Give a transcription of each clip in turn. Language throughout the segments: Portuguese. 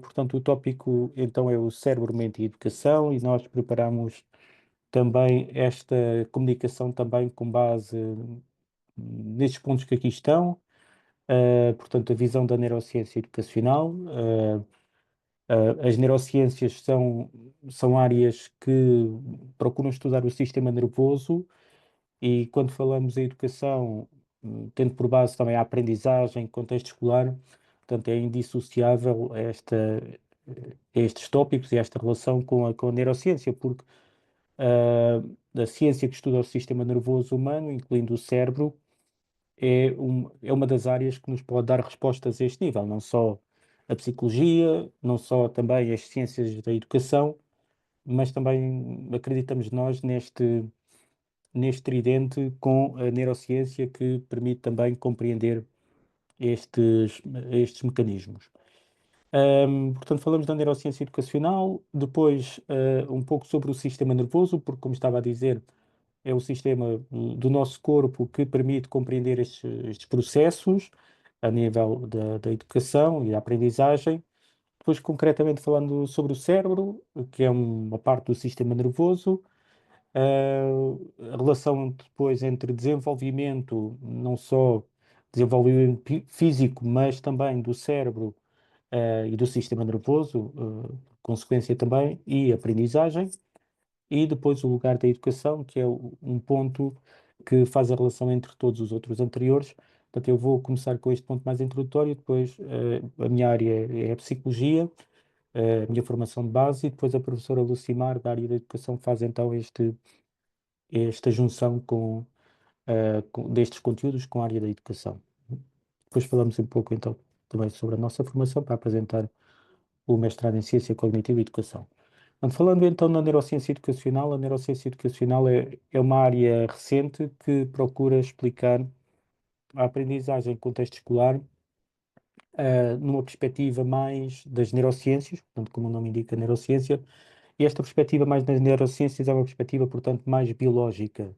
Portanto, o tópico então é o cérebro, mente e educação, e nós preparamos também esta comunicação também com base nestes pontos que aqui estão. Portanto, a visão da neurociência educacional. As neurociências são áreas que procuram estudar o sistema nervoso, e quando falamos em educação, tendo por base também a aprendizagem, contexto escolar, portanto, é indissociável estes tópicos e esta relação com a neurociência, porque a ciência que estuda o sistema nervoso humano, incluindo o cérebro, é uma das áreas que nos pode dar respostas a este nível, não só a psicologia, não só também as ciências da educação, mas também acreditamos nós neste tridente com a neurociência que permite também compreender estes, estes mecanismos. Portanto, falamos da neurociência educacional, depois um pouco sobre o sistema nervoso, porque, como estava a dizer, é o sistema do nosso corpo que permite compreender estes processos a nível da educação e da aprendizagem. Depois, concretamente falando sobre o cérebro, que é uma parte do sistema nervoso, a relação depois entre desenvolvimento, não só desenvolvimento físico, mas também do cérebro, e do sistema nervoso, consequência também, e aprendizagem, e depois o lugar da educação, que é um ponto que faz a relação entre todos os outros anteriores. Portanto, eu vou começar com este ponto mais introdutório, depois a minha área é a psicologia, a minha formação de base, e depois a professora Lucimar, da área da educação, faz então esta junção destes conteúdos com a área da educação. Depois falamos um pouco então também sobre a nossa formação para apresentar o mestrado em Ciência Cognitiva e Educação. Portanto, falando então na neurociência educacional, a neurociência educacional é uma área recente que procura explicar a aprendizagem em contexto escolar, numa perspectiva mais das neurociências, portanto, como o nome indica, neurociência, e esta perspectiva mais das neurociências é uma perspectiva, portanto, mais biológica.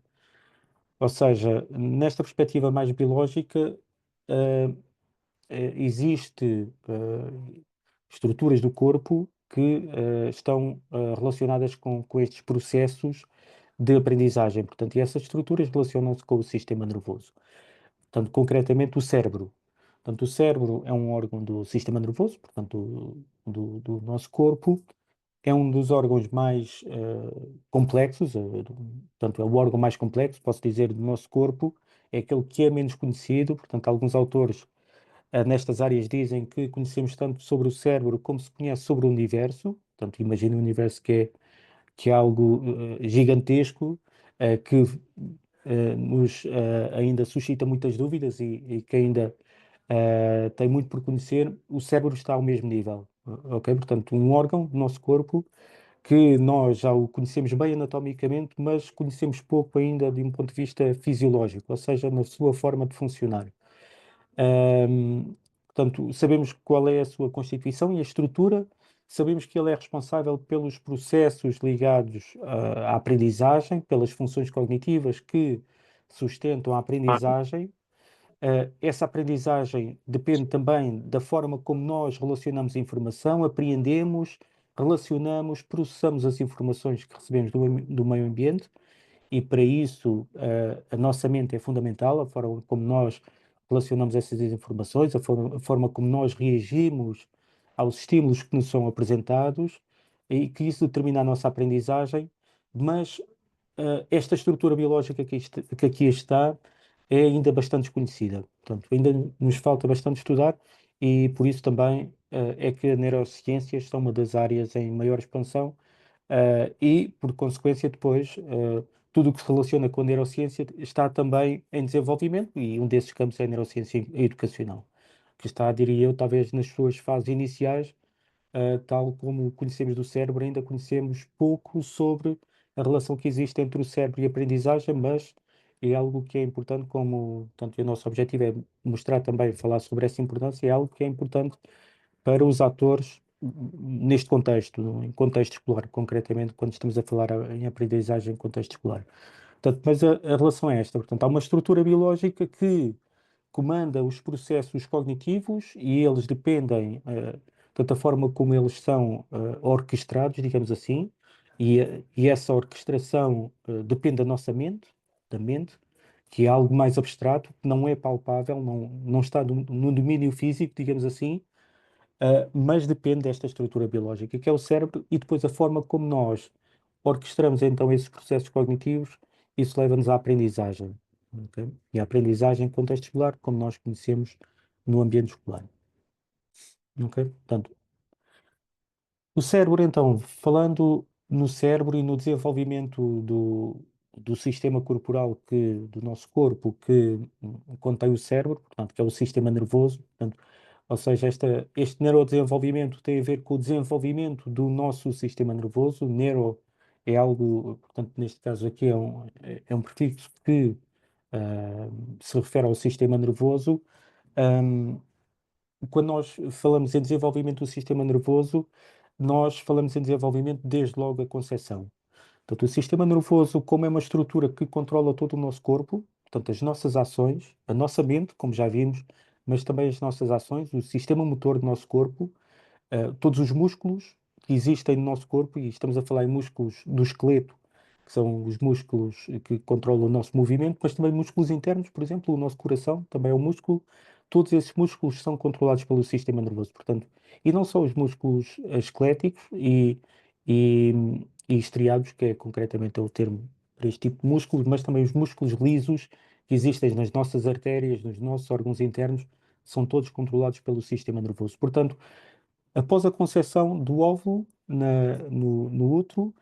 Ou seja, nesta perspectiva mais biológica, uh, existe estruturas do corpo que estão relacionadas com estes processos de aprendizagem. Portanto, e essas estruturas relacionam-se com o sistema nervoso. Portanto, concretamente, o cérebro. Portanto, o cérebro é um órgão do sistema nervoso, portanto, do nosso corpo. É um dos órgãos mais complexos, portanto, é o órgão mais complexo, posso dizer, do nosso corpo. É aquele que é menos conhecido. Portanto, alguns autores nestas áreas dizem que conhecemos tanto sobre o cérebro como se conhece sobre o universo. Portanto, imagina um universo que é algo gigantesco, que nos ainda suscita muitas dúvidas e que ainda tem muito por conhecer. O cérebro está ao mesmo nível, ok? Portanto, um órgão do nosso corpo que nós já o conhecemos bem anatomicamente, mas conhecemos pouco ainda de um ponto de vista fisiológico, ou seja, na sua forma de funcionar. Ahm, Portanto, sabemos qual é a sua constituição e a estrutura, sabemos que ele é responsável pelos processos ligados à aprendizagem, pelas funções cognitivas que sustentam a aprendizagem. Essa aprendizagem depende também da forma como nós relacionamos a informação, apreendemos, relacionamos, processamos as informações que recebemos do meio ambiente, e para isso a nossa mente é fundamental, a forma como nós relacionamos essas informações, a forma como nós reagimos aos estímulos que nos são apresentados, e que isso determina a nossa aprendizagem, mas esta estrutura biológica que aqui está é ainda bastante desconhecida. Portanto, ainda nos falta bastante estudar, e por isso também é que as neurociências são uma das áreas em maior expansão, e, por consequência, depois, tudo o que se relaciona com a neurociência está também em desenvolvimento, e um desses campos é a neurociência educacional, que está, diria eu, talvez nas suas fases iniciais. Tal como conhecemos do cérebro, ainda conhecemos pouco sobre a relação que existe entre o cérebro e a aprendizagem, mas é algo que é importante, como, portanto, o nosso objetivo é mostrar também, falar sobre essa importância, é algo que é importante para os atores neste contexto, em contexto escolar, concretamente quando estamos a falar em aprendizagem em contexto escolar. Portanto, mas a relação é esta. Portanto, há uma estrutura biológica que comanda os processos cognitivos, e eles dependem portanto, a forma como eles são orquestrados, digamos assim, e essa orquestração depende da nossa mente, da mente, que é algo mais abstrato, que não é palpável, não está no domínio físico, digamos assim, mas depende desta estrutura biológica, que é o cérebro, e depois a forma como nós orquestramos então esses processos cognitivos, isso leva-nos à aprendizagem. Ok? E a aprendizagem em contexto escolar, como nós conhecemos no ambiente escolar. Ok? Portanto, o cérebro, então, falando no cérebro e no desenvolvimento do sistema corporal do nosso corpo que contém o cérebro, portanto, que é o sistema nervoso, portanto, ou seja, este neurodesenvolvimento tem a ver com o desenvolvimento do nosso sistema nervoso. Neuro é algo, portanto, neste caso aqui é um prefixo que ah, se refere ao sistema nervoso. Ahm, Quando nós falamos em desenvolvimento do sistema nervoso, nós falamos em desenvolvimento desde logo a concepção. Portanto, o sistema nervoso, como é uma estrutura que controla todo o nosso corpo, portanto, as nossas ações, a nossa mente, como já vimos, mas também as nossas ações, o sistema motor do nosso corpo, todos os músculos que existem no nosso corpo, e estamos a falar em músculos do esqueleto, que são os músculos que controlam o nosso movimento, mas também músculos internos, por exemplo, o nosso coração também é um músculo. Todos esses músculos são controlados pelo sistema nervoso, portanto, e não só os músculos esqueléticos e, e estriados, que é concretamente é o termo para este tipo de músculos, mas também os músculos lisos que existem nas nossas artérias, nos nossos órgãos internos, são todos controlados pelo sistema nervoso. Portanto, após a concepção do óvulo no útero,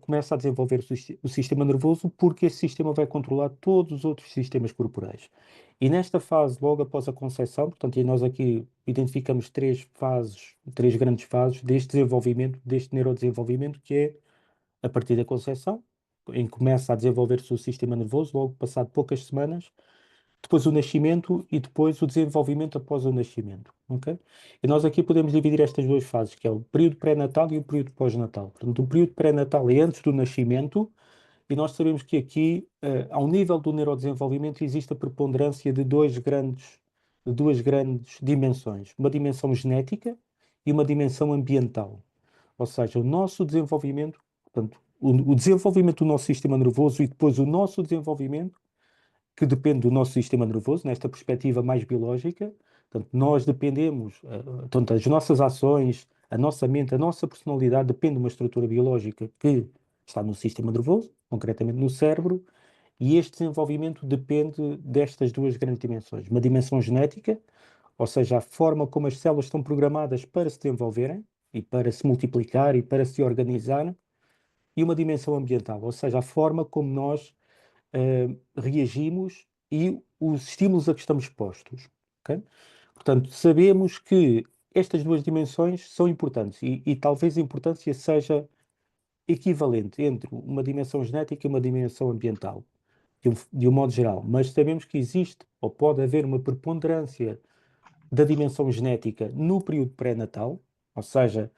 começa a desenvolver o sistema nervoso, porque esse sistema vai controlar todos os outros sistemas corporais. E nesta fase, logo após a concepção, portanto, e nós aqui identificamos três fases, três grandes fases deste desenvolvimento, deste neurodesenvolvimento, que é a partir da concepção, em que começa a desenvolver-se o sistema nervoso, logo passado poucas semanas, depois o nascimento e depois o desenvolvimento após o nascimento, ok? E nós aqui podemos dividir estas duas fases, que é o período pré-natal e o período pós-natal. Portanto, o período pré-natal é antes do nascimento e nós sabemos que aqui, ao nível do neurodesenvolvimento, existe a preponderância de duas grandes dimensões, uma dimensão genética e uma dimensão ambiental. Ou seja, o nosso desenvolvimento, portanto, o desenvolvimento do nosso sistema nervoso e depois o nosso desenvolvimento que depende do nosso sistema nervoso, nesta perspectiva mais biológica. Portanto, nós dependemos, portanto, as nossas ações, a nossa mente, a nossa personalidade depende de uma estrutura biológica que está no sistema nervoso, concretamente no cérebro, e este desenvolvimento depende destas duas grandes dimensões. Uma dimensão genética, ou seja, a forma como as células estão programadas para se desenvolverem e para se multiplicar e para se organizar, e uma dimensão ambiental, ou seja, a forma como nós reagimos e os estímulos a que estamos expostos. Ok? Portanto, sabemos que estas duas dimensões são importantes e talvez a importância seja equivalente entre uma dimensão genética e uma dimensão ambiental, de um modo geral. Mas sabemos que existe ou pode haver uma preponderância da dimensão genética no período pré-natal, ou seja,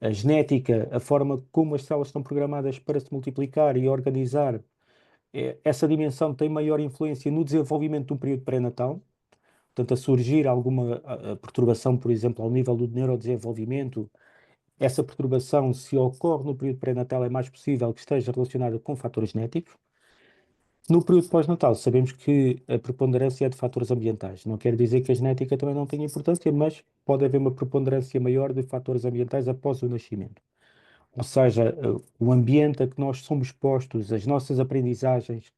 a genética, a forma como as células estão programadas para se multiplicar e organizar essa dimensão tem maior influência no desenvolvimento do período pré-natal, portanto, a surgir alguma perturbação, por exemplo, ao nível do neurodesenvolvimento, essa perturbação, se ocorre no período pré-natal, é mais possível que esteja relacionada com fatores genéticos. No período pós-natal, sabemos que a preponderância é de fatores ambientais. Não quer dizer que a genética também não tenha importância, mas pode haver uma preponderância maior de fatores ambientais após o nascimento. Ou seja, o ambiente a que nós somos expostos, as nossas aprendizagens,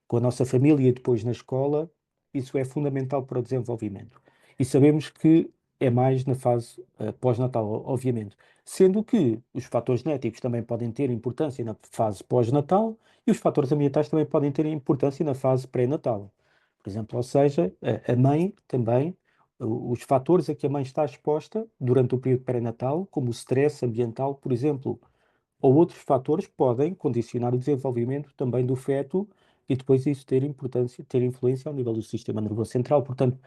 com a nossa família e depois na escola, isso é fundamental para o desenvolvimento. E sabemos que é mais na fase pós-natal, obviamente. Sendo que os fatores genéticos também podem ter importância na fase pós-natal e os fatores ambientais também podem ter importância na fase pré-natal. Por exemplo, ou seja, a mãe também, os fatores a que a mãe está exposta durante o período pré-natal, como o stress ambiental, por exemplo, ou outros fatores podem condicionar o desenvolvimento também do feto e depois isso ter importância, ter influência ao nível do sistema nervoso central. Portanto,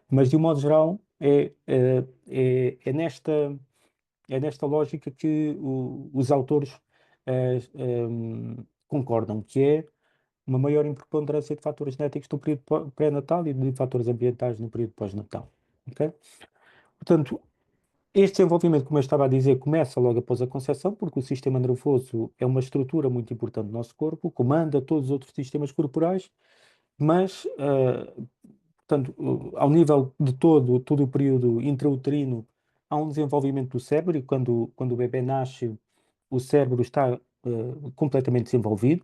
mas de um modo geral, é nesta lógica que os autores concordam, que é uma maior preponderância de fatores genéticos no período pré-natal e de fatores ambientais no período pós-natal. Ok? Portanto, Este desenvolvimento, como eu estava a dizer, começa logo após a concepção, porque o sistema nervoso é uma estrutura muito importante do nosso corpo, comanda todos os outros sistemas corporais, mas, portanto, ao nível de todo o período intrauterino, há um desenvolvimento do cérebro, e quando o bebê nasce, o cérebro está completamente desenvolvido.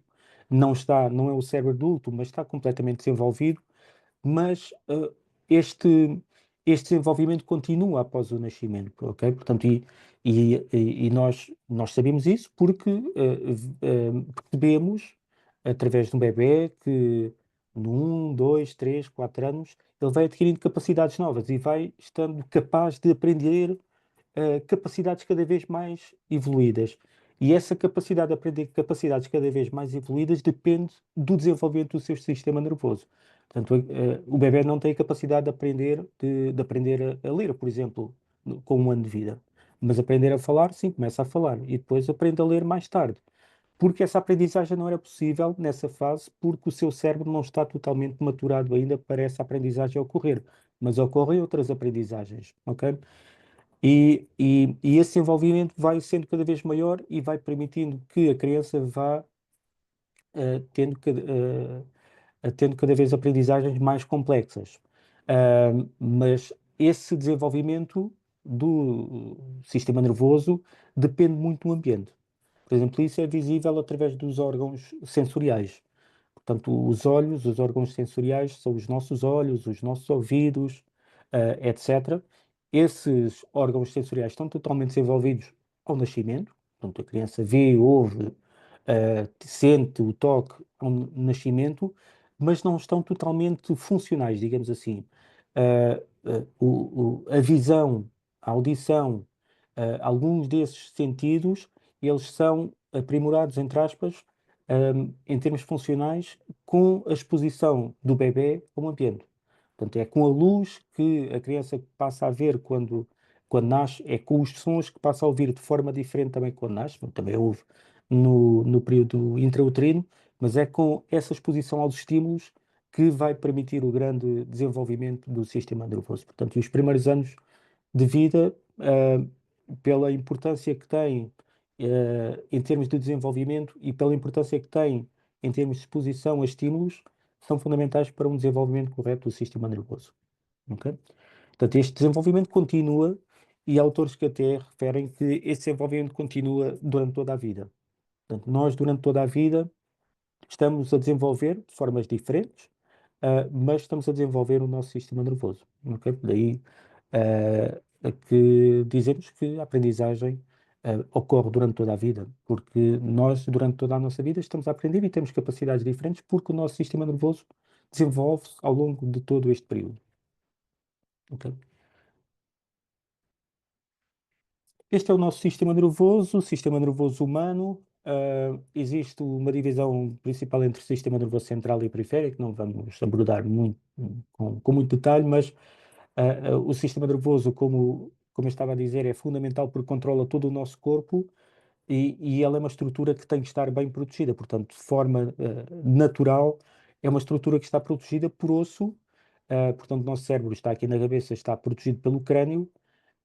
Não é o cérebro adulto, mas está completamente desenvolvido, mas este desenvolvimento continua após o nascimento, ok? Portanto, e nós sabemos isso porque percebemos, através de um bebé, que no 1, 2, 3, 4 anos, ele vai adquirindo capacidades novas e vai estando capaz de aprender capacidades cada vez mais evoluídas. E essa capacidade de aprender capacidades cada vez mais evoluídas depende do desenvolvimento do seu sistema nervoso. Portanto, o bebé não tem a capacidade de aprender a ler, por exemplo, com 1 ano de vida. Mas aprender a falar, sim, começa a falar. E depois aprende a ler mais tarde. Porque essa aprendizagem não era possível nessa fase, porque o seu cérebro não está totalmente maturado ainda para essa aprendizagem ocorrer. Mas ocorrem outras aprendizagens, ok? E esse envolvimento vai sendo cada vez maior e vai permitindo que a criança vá tendo cada vez aprendizagens mais complexas. Mas esse desenvolvimento do sistema nervoso depende muito do ambiente. Por exemplo, isso é visível através dos órgãos sensoriais. Portanto, os órgãos sensoriais são os nossos olhos, os nossos ouvidos, etc. Esses órgãos sensoriais estão totalmente desenvolvidos ao nascimento. Portanto, a criança vê, ouve, sente o toque ao nascimento, mas não estão totalmente funcionais, digamos assim. A visão, a audição, alguns desses sentidos, eles são aprimorados, entre aspas, em termos funcionais, com a exposição do bebé ao ambiente. Portanto, é com a luz que a criança passa a ver quando nasce, é com os sons que passa a ouvir de forma diferente também quando nasce, também ouve no período intrauterino, mas é com essa exposição aos estímulos que vai permitir o grande desenvolvimento do sistema nervoso. Portanto, e os primeiros anos de vida, pela importância que tem, em termos de desenvolvimento e pela importância que tem em termos de exposição a estímulos, são fundamentais para um desenvolvimento correto do sistema nervoso. Ok? Portanto, este desenvolvimento continua e há autores que até referem que esse desenvolvimento continua durante toda a vida. Portanto, nós, durante toda a vida, estamos a desenvolver de formas diferentes, mas estamos a desenvolver o nosso sistema nervoso. Ok? Daí que dizemos que a aprendizagem ocorre durante toda a vida, porque nós, durante toda a nossa vida, estamos a aprender e temos capacidades diferentes, porque o nosso sistema nervoso desenvolve-se ao longo de todo este período. Ok? Este é o nosso sistema nervoso, o sistema nervoso humano. Existe uma divisão principal entre sistema nervoso central e periférico, não vamos abordar muito, com muito detalhe, mas o sistema nervoso, como eu estava a dizer, é fundamental porque controla todo o nosso corpo e ela é uma estrutura que tem que estar bem protegida. Portanto, de forma natural, é uma estrutura que está protegida por osso. Portanto, o nosso cérebro está aqui na cabeça, está protegido pelo crânio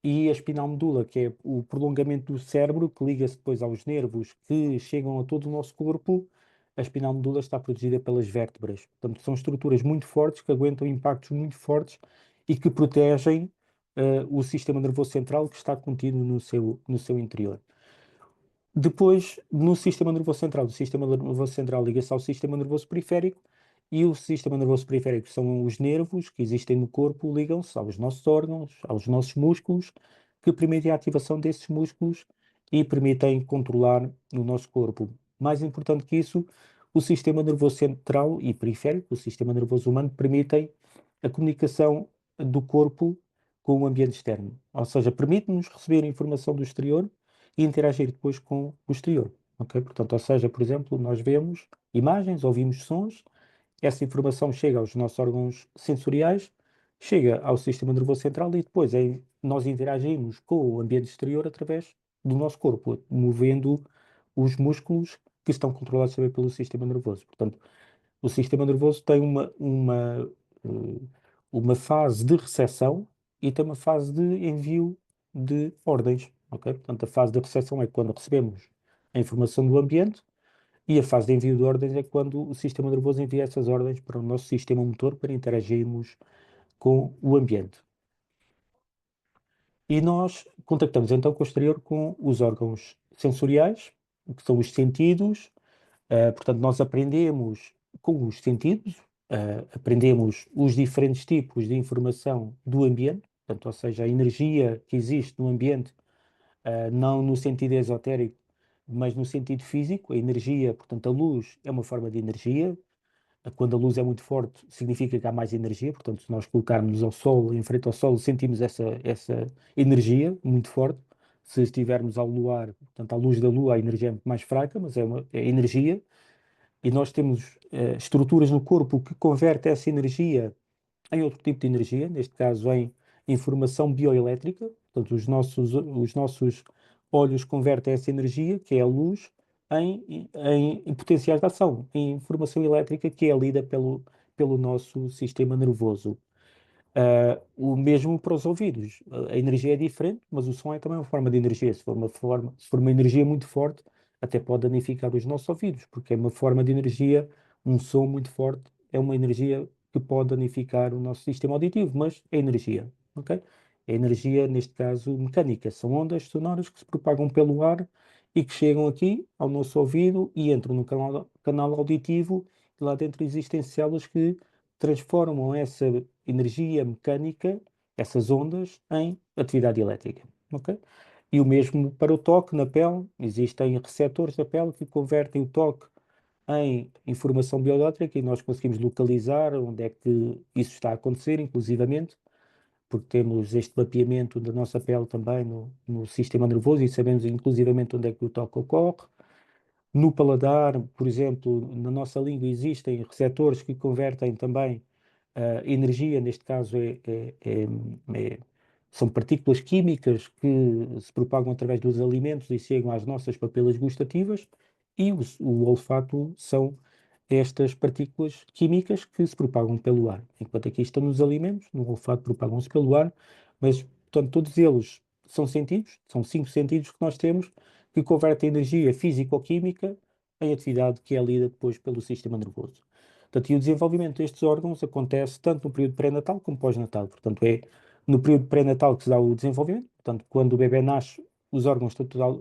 e a espinal medula, que é o prolongamento do cérebro, que liga-se depois aos nervos que chegam a todo o nosso corpo, a espinal medula está protegida pelas vértebras. Portanto, são estruturas muito fortes, que aguentam impactos muito fortes e que protegem o sistema nervoso central que está contido no seu interior. Depois, no sistema nervoso central, o sistema nervoso central liga-se ao sistema nervoso periférico e o sistema nervoso periférico são os nervos que existem no corpo, ligam-se aos nossos órgãos, aos nossos músculos, que permitem a ativação desses músculos e permitem controlar o nosso corpo. Mais importante que isso, o sistema nervoso central e periférico, o sistema nervoso humano, permitem a comunicação do corpo com o ambiente externo. Ou seja, permite-nos receber informação do exterior e interagir depois com o exterior. Ok? Portanto, ou seja, por exemplo, nós vemos imagens, ouvimos sons, essa informação chega aos nossos órgãos sensoriais, chega ao sistema nervoso central e depois nós interagimos com o ambiente exterior através do nosso corpo, movendo os músculos que estão controlados também pelo sistema nervoso. Portanto, o sistema nervoso tem uma fase de recepção e tem uma fase de envio de ordens, ok? Portanto, a fase da recepção é quando recebemos a informação do ambiente e a fase de envio de ordens é quando o sistema nervoso envia essas ordens para o nosso sistema motor para interagirmos com o ambiente. E nós contactamos então com o exterior com os órgãos sensoriais, que são os sentidos. Portanto, nós aprendemos com os sentidos, aprendemos os diferentes tipos de informação do ambiente, portanto, ou seja, a energia que existe no ambiente, não no sentido esotérico, mas no sentido físico. A energia, portanto, a luz é uma forma de energia. Quando a luz é muito forte, significa que há mais energia. Portanto, se nós colocarmos ao sol, em frente ao sol, sentimos essa energia muito forte. Se estivermos ao luar, portanto, à luz da lua, a energia é muito mais fraca, mas é energia. E nós temos estruturas no corpo que convertem essa energia em outro tipo de energia, neste caso em informação bioelétrica. Portanto, os nossos olhos convertem essa energia, que é a luz, em potenciais de ação, em informação elétrica que é lida pelo nosso sistema nervoso. O mesmo para os ouvidos. A energia é diferente, mas o som é também uma forma de energia. Se for uma energia muito forte, até pode danificar os nossos ouvidos, porque é uma forma de energia, um som muito forte é uma energia que pode danificar o nosso sistema auditivo, mas é energia, ok? É energia, neste caso, mecânica. São ondas sonoras que se propagam pelo ar e que chegam aqui ao nosso ouvido e entram no canal auditivo, e lá dentro existem células que transformam essa energia mecânica, essas ondas, em atividade elétrica. Ok? E o mesmo para o toque na pele, existem receptores da pele que convertem o toque em informação bioelétrica e nós conseguimos localizar onde é que isso está a acontecer, inclusivamente, porque temos este mapeamento da nossa pele também no sistema nervoso e sabemos inclusivamente onde é que o toque ocorre. No paladar, por exemplo, na nossa língua existem receptores que convertem também energia, neste caso é- são partículas químicas que se propagam através dos alimentos e chegam às nossas papilas gustativas, e o olfato são estas partículas químicas que se propagam pelo ar. Enquanto aqui estão nos alimentos, no olfato propagam-se pelo ar, mas, portanto, todos eles são sentidos, são 5 sentidos que nós temos, que convertem energia físico-química em atividade que é lida depois pelo sistema nervoso. Portanto, e o desenvolvimento destes órgãos acontece tanto no período pré-natal como pós-natal. Portanto, é no período pré-natal que se dá o desenvolvimento. Portanto, quando o bebê nasce, os órgãos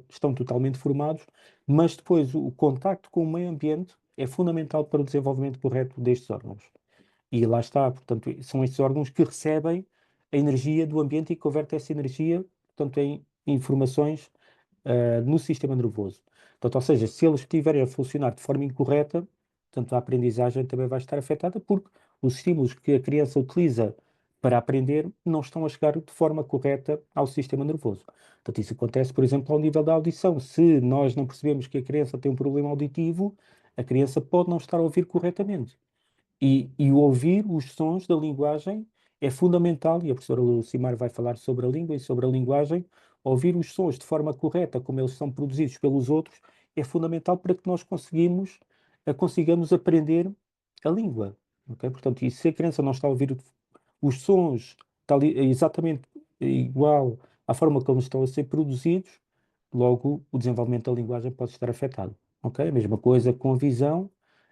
estão totalmente formados, mas depois o contacto com o meio ambiente é fundamental para o desenvolvimento correto destes órgãos. E lá está, portanto, são estes órgãos que recebem a energia do ambiente e convertem essa energia, portanto, em informações no sistema nervoso. Portanto, ou seja, se eles estiverem a funcionar de forma incorreta, portanto, a aprendizagem também vai estar afetada porque os estímulos que a criança utiliza para aprender não estão a chegar de forma correta ao sistema nervoso. Portanto, isso acontece, por exemplo, ao nível da audição. Se nós não percebemos que a criança tem um problema auditivo, a criança pode não estar a ouvir corretamente. E o ouvir os sons da linguagem é fundamental, e a professora Lucimar vai falar sobre a língua e sobre a linguagem. Ouvir os sons de forma correta, como eles são produzidos pelos outros, é fundamental para que nós consigamos aprender a língua. Ok? Portanto, e se a criança não está a ouvir os sons exatamente igual à forma como estão a ser produzidos, logo o desenvolvimento da linguagem pode estar afetado. Ok? A mesma coisa com a visão,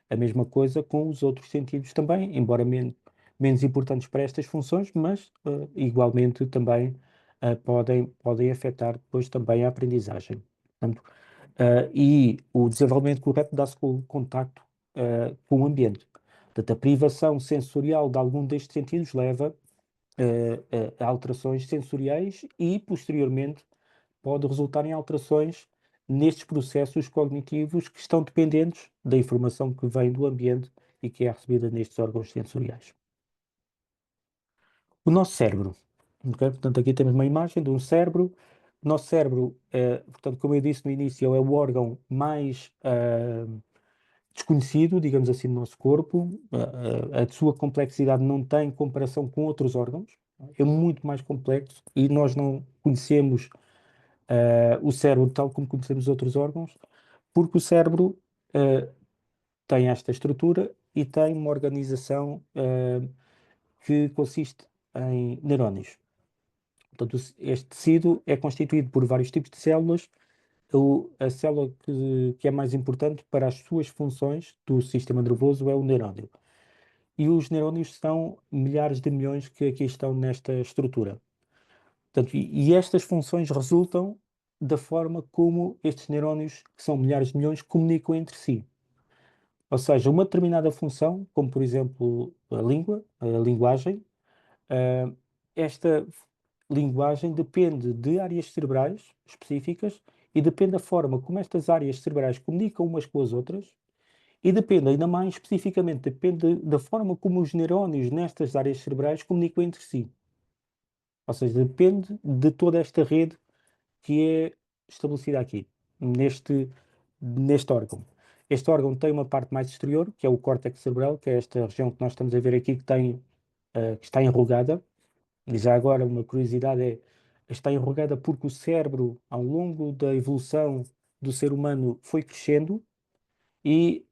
a mesma coisa com os outros sentidos também, embora menos importantes para estas funções, mas igualmente também podem afetar depois também a aprendizagem. Portanto, e o desenvolvimento correto dá-se com o contacto com o ambiente. Portanto, a privação sensorial de algum destes sentidos leva a alterações sensoriais e, posteriormente, pode resultar em alterações nestes processos cognitivos que estão dependentes da informação que vem do ambiente e que é recebida nestes órgãos sensoriais. O nosso cérebro, ok? Portanto, aqui temos uma imagem de um cérebro. O nosso cérebro, portanto, como eu disse no início, é o órgão mais desconhecido, digamos assim, no nosso corpo. A sua complexidade não tem comparação com outros órgãos. É muito mais complexo e nós não conhecemos o cérebro tal como conhecemos outros órgãos, porque o cérebro tem esta estrutura e tem uma organização que consiste em neurónios. Portanto, este tecido é constituído por vários tipos de células. A célula que é mais importante para as suas funções do sistema nervoso é o neurónio. E os neurónios são milhares de milhões que aqui estão nesta estrutura. Portanto, e estas funções resultam da forma como estes neurónios, que são milhares de milhões, comunicam entre si. Ou seja, uma determinada função, como por exemplo a língua, a linguagem, ah, esta linguagem depende de áreas cerebrais específicas e depende da forma como estas áreas cerebrais comunicam umas com as outras e depende, ainda mais especificamente, depende da forma como os neurónios nestas áreas cerebrais comunicam entre si. Ou seja, depende de toda esta rede que é estabelecida aqui, neste órgão. Este órgão tem uma parte mais exterior, que é o córtex cerebral, que é esta região que nós estamos a ver aqui, que está enrugada. E já agora, uma curiosidade é, está enrugada porque o cérebro, ao longo da evolução do ser humano, foi crescendo e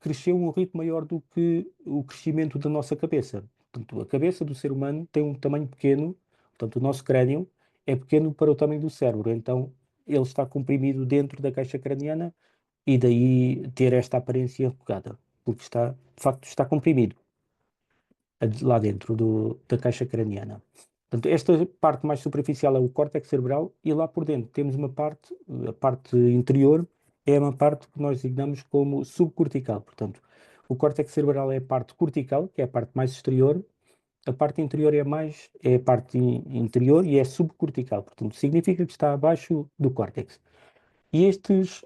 cresceu a um ritmo maior do que o crescimento da nossa cabeça. Portanto, a cabeça do ser humano tem um tamanho pequeno, portanto, o nosso crânio é pequeno para o tamanho do cérebro, então ele está comprimido dentro da caixa craniana e daí ter esta aparência enrugada, porque está, de facto, está comprimido lá dentro da caixa craniana. Portanto, esta parte mais superficial é o córtex cerebral e lá por dentro temos uma parte, a parte interior, é uma parte que nós designamos como subcortical. Portanto, o córtex cerebral é a parte cortical, que é a parte mais exterior, a parte interior é a parte interior e é subcortical. Portanto, significa que está abaixo do córtex. E estes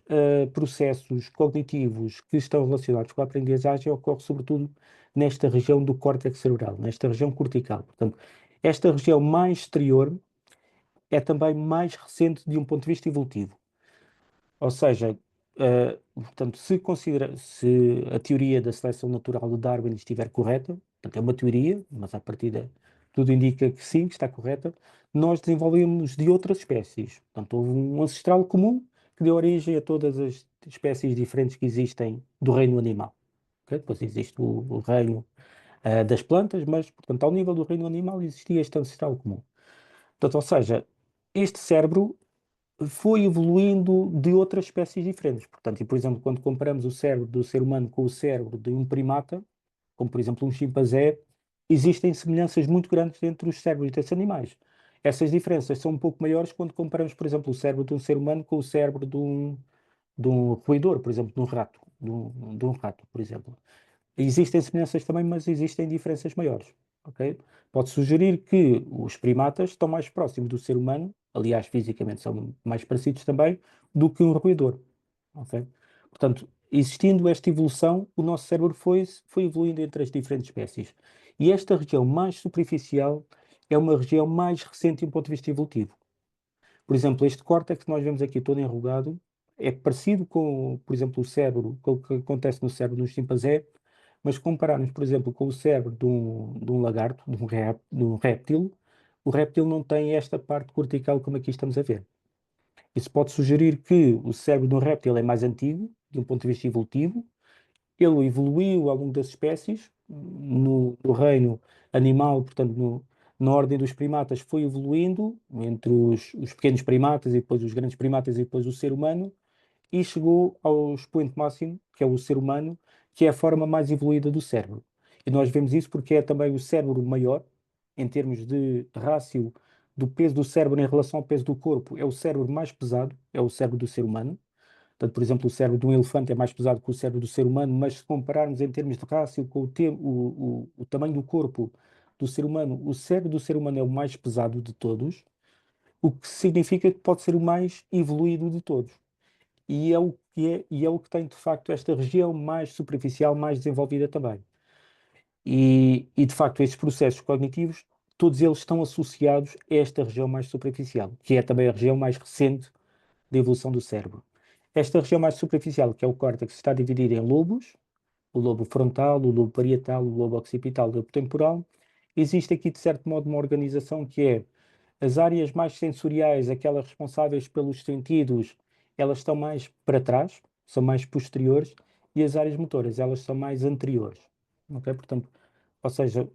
processos cognitivos que estão relacionados com a aprendizagem ocorrem sobretudo nesta região do córtex cerebral, nesta região cortical. Portanto, esta região mais exterior é também mais recente de um ponto de vista evolutivo. Ou seja, portanto, se a teoria da seleção natural de Darwin estiver correta, portanto, é uma teoria, mas à partida tudo indica que sim, que está correta, nós desenvolvemos de outras espécies. Portanto, houve um ancestral comum que deu origem a todas as espécies diferentes que existem do reino animal. Ok? Depois existe o reino, das plantas, mas, portanto, ao nível do reino animal existia este ancestral comum. Portanto, ou seja, este cérebro foi evoluindo de outras espécies diferentes. Portanto, e por exemplo, quando comparamos o cérebro do ser humano com o cérebro de um primata, como por exemplo um chimpanzé, existem semelhanças muito grandes entre os cérebros desses animais. Essas diferenças são um pouco maiores quando comparamos, por exemplo, o cérebro de um ser humano com o cérebro de um roedor, por exemplo, de um rato, de um rato, por exemplo. Existem semelhanças também, mas existem diferenças maiores. Ok? Pode sugerir que os primatas estão mais próximos do ser humano, aliás, fisicamente são mais parecidos também, do que um roedor. Ok? Portanto, existindo esta evolução, o nosso cérebro foi evoluindo entre as diferentes espécies. E esta região mais superficial é uma região mais recente de um ponto de vista evolutivo. Por exemplo, este córtex que nós vemos aqui todo enrugado é parecido com, por exemplo, o cérebro, com o que acontece no cérebro de um chimpanzé, mas compararmos, por exemplo, com o cérebro de um lagarto, de um réptil, o réptil não tem esta parte cortical como aqui estamos a ver. Isso pode sugerir que o cérebro de um réptil é mais antigo, de um ponto de vista evolutivo. Ele evoluiu ao longo das espécies, no reino animal, portanto, na ordem dos primatas, foi evoluindo entre os pequenos primatas e depois os grandes primatas e depois o ser humano, e chegou ao expoente máximo, que é o ser humano, que é a forma mais evoluída do cérebro. E nós vemos isso porque é também o cérebro maior, em termos de rácio do peso do cérebro em relação ao peso do corpo, é o cérebro mais pesado, é o cérebro do ser humano. Portanto, por exemplo, o cérebro de um elefante é mais pesado que o cérebro do ser humano, mas se compararmos em termos de rácio com o tamanho do corpo do ser humano, o cérebro do ser humano é o mais pesado de todos, o que significa que pode ser o mais evoluído de todos. E é o que tem, de facto, esta região mais superficial, mais desenvolvida também. E de facto, estes processos cognitivos, todos eles estão associados a esta região mais superficial, que é também a região mais recente da evolução do cérebro. Esta região mais superficial, que é o córtex, está dividida em lobos, o lobo frontal, o lobo parietal, o lobo occipital, o lobo temporal. Existe aqui, de certo modo, uma organização que é as áreas mais sensoriais, aquelas responsáveis pelos sentidos, elas estão mais para trás, são mais posteriores, e as áreas motoras, elas são mais anteriores. Ok? Portanto, ou seja,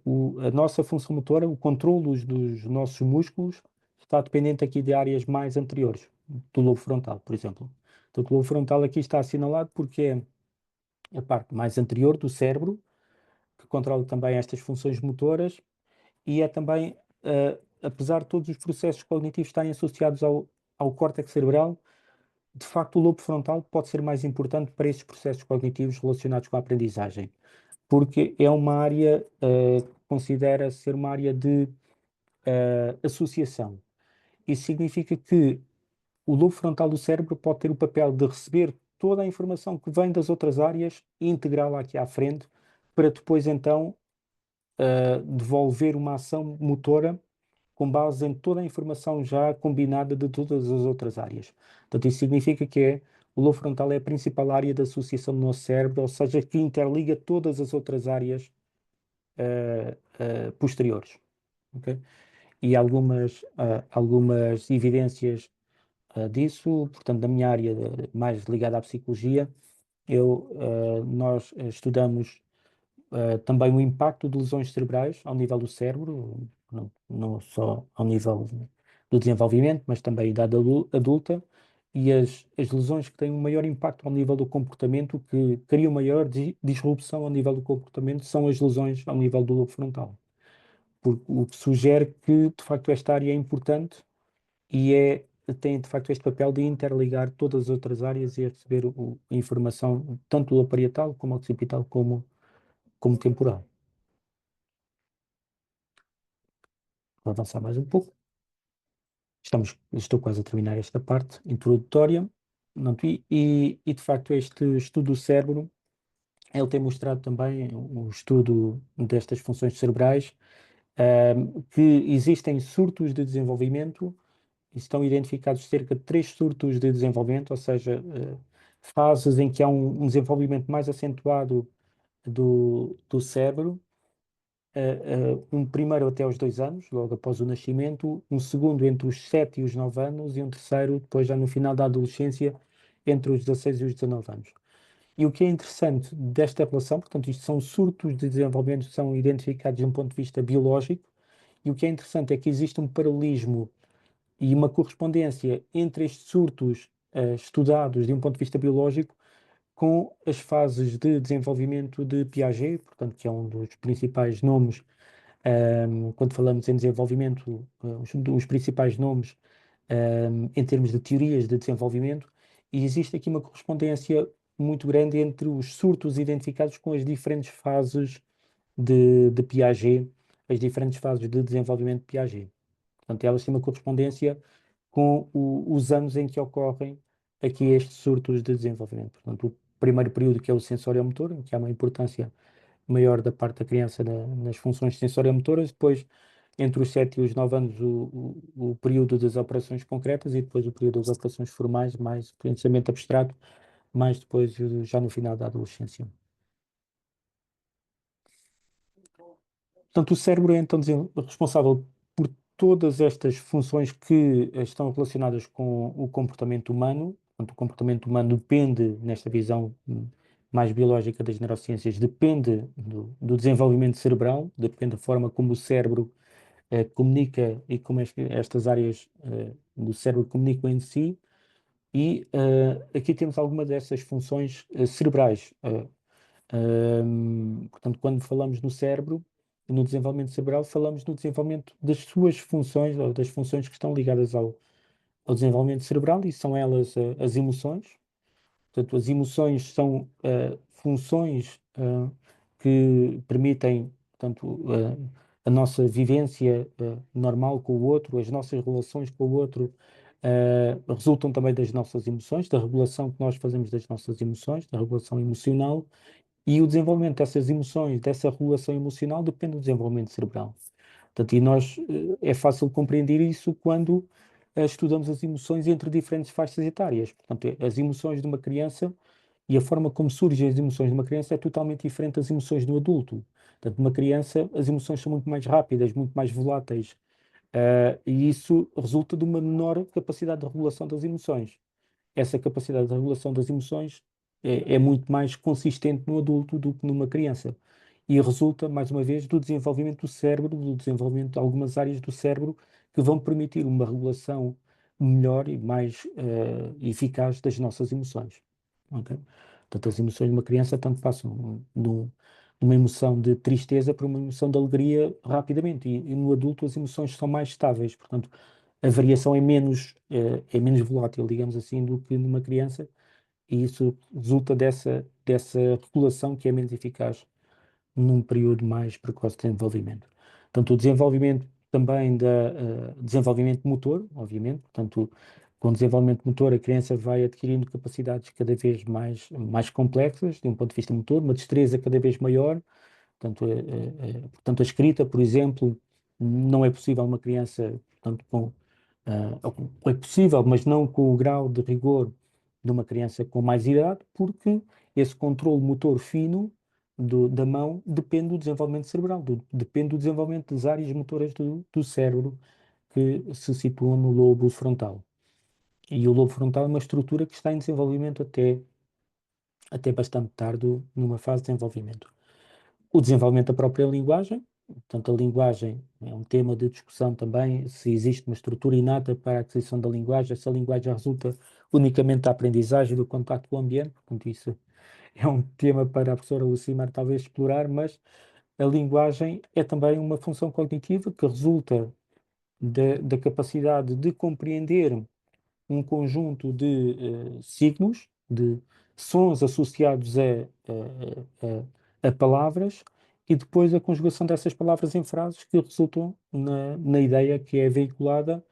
a nossa função motora, o controle dos nossos músculos, está dependente aqui de áreas mais anteriores, do lobo frontal, por exemplo. Então, o lobo frontal aqui está assinalado porque é a parte mais anterior do cérebro, que controla também estas funções motoras e é também, apesar de todos os processos cognitivos estarem associados ao córtex cerebral, de facto o lobo frontal pode ser mais importante para estes processos cognitivos relacionados com a aprendizagem, porque é uma área, considera ser uma área de associação. Isso significa que o lobo frontal do cérebro pode ter o papel de receber toda a informação que vem das outras áreas e integrá-la aqui à frente, para depois então devolver uma ação motora com base em toda a informação já combinada de todas as outras áreas. Portanto, isso significa que o lobo frontal é a principal área de associação do nosso cérebro, ou seja, que interliga todas as outras áreas posteriores. Okay? E algumas evidências disso, portanto, da minha área mais ligada à psicologia, nós estudamos também o impacto de lesões cerebrais ao nível do cérebro, não só ao nível do desenvolvimento, mas também a idade adulta, e as lesões que têm um maior impacto ao nível do comportamento, que criam maior disrupção ao nível do comportamento, são as lesões ao nível do lobo frontal. O que sugere que, de facto, esta área é importante e tem, de facto, este papel de interligar todas as outras áreas e receber a informação, tanto do lobo parietal, como occipital, como temporal. Vou avançar mais um pouco. Estou quase a terminar esta parte introdutória. De facto, este estudo do cérebro, ele tem mostrado também um estudo destas funções cerebrais, que existem surtos de desenvolvimento, e estão identificados cerca de 3 surtos de desenvolvimento, ou seja, fases em que há um desenvolvimento mais acentuado do cérebro, um primeiro até aos 2 anos, logo após o nascimento, um segundo entre os 7 e os 9 anos e um terceiro depois já no final da adolescência, entre os 16 e os 19 anos. E o que é interessante desta relação, portanto, isto são surtos de desenvolvimento que são identificados de um ponto de vista biológico, e o que é interessante é que existe um paralelismo e uma correspondência entre estes surtos estudados de um ponto de vista biológico com as fases de desenvolvimento de Piaget, portanto, que é um dos principais nomes quando falamos em desenvolvimento, os principais nomes em termos de teorias de desenvolvimento, e existe aqui uma correspondência muito grande entre os surtos identificados com as diferentes fases de Piaget, as diferentes fases de desenvolvimento de Piaget. Portanto, elas têm uma correspondência com os anos em que ocorrem aqui estes surtos de desenvolvimento. Portanto, o primeiro período, que é o sensório-motor, em que há uma importância maior da parte da criança nas funções sensório-motoras, depois entre os 7 e os 9 anos o período das operações concretas e depois o período das operações formais, mais pensamento abstrato, mais depois já no final da adolescência. Portanto, o cérebro é então responsável por todas estas funções que estão relacionadas com o comportamento humano. Portanto, o comportamento humano depende, nesta visão mais biológica das neurociências, depende do desenvolvimento cerebral, depende da forma como o cérebro comunica e como estas áreas do cérebro comunicam entre si. E aqui temos algumas dessas funções cerebrais. Portanto, quando falamos no cérebro, no desenvolvimento cerebral, falamos no desenvolvimento das suas funções, ou das funções que estão ligadas ao desenvolvimento cerebral, e são elas as emoções. Portanto, as emoções são funções que permitem, portanto, a nossa vivência normal com o outro, as nossas relações com o outro, resultam também das nossas emoções, da regulação que nós fazemos das nossas emoções, da regulação emocional, e o desenvolvimento dessas emoções, dessa regulação emocional, depende do desenvolvimento cerebral. Portanto, e nós, é fácil compreender isso quando estudamos as emoções entre diferentes faixas etárias. Portanto, as emoções de uma criança e a forma como surgem as emoções de uma criança é totalmente diferente das emoções do adulto. Portanto, numa criança, as emoções são muito mais rápidas, muito mais voláteis, e isso resulta de uma menor capacidade de regulação das emoções. Essa capacidade de regulação das emoções é muito mais consistente no adulto do que numa criança. E resulta, mais uma vez, do desenvolvimento do cérebro, do desenvolvimento de algumas áreas do cérebro que vão permitir uma regulação melhor e mais eficaz das nossas emoções. Ok? Portanto, as emoções de uma criança tanto passam de uma emoção de tristeza para uma emoção de alegria rapidamente. E no adulto as emoções são mais estáveis. Portanto, a variação é menos volátil, digamos assim, do que numa criança. E isso resulta dessa regulação que é menos eficaz num período mais precoce de desenvolvimento. Portanto, o desenvolvimento também desenvolvimento motor, obviamente, portanto, com o desenvolvimento motor a criança vai adquirindo capacidades cada vez mais complexas, de um ponto de vista motor, uma destreza cada vez maior, portanto, a escrita, por exemplo, não é possível uma criança, portanto, é possível, mas não com o grau de rigor de uma criança com mais idade, porque esse controle motor fino da mão depende do desenvolvimento cerebral, depende do desenvolvimento das áreas motoras do cérebro que se situam no lobo frontal. E o lobo frontal é uma estrutura que está em desenvolvimento até bastante tarde numa fase de desenvolvimento. O desenvolvimento da própria linguagem, portanto, a linguagem é um tema de discussão também, se existe uma estrutura inata para a aquisição da linguagem, se a linguagem resulta unicamente da aprendizagem do contacto com o ambiente, portanto, isso é um tema para a professora Lucimar talvez explorar, mas a linguagem é também uma função cognitiva que resulta da capacidade de compreender um conjunto de signos, de sons associados a palavras e depois a conjugação dessas palavras em frases que resultam na ideia que é veiculada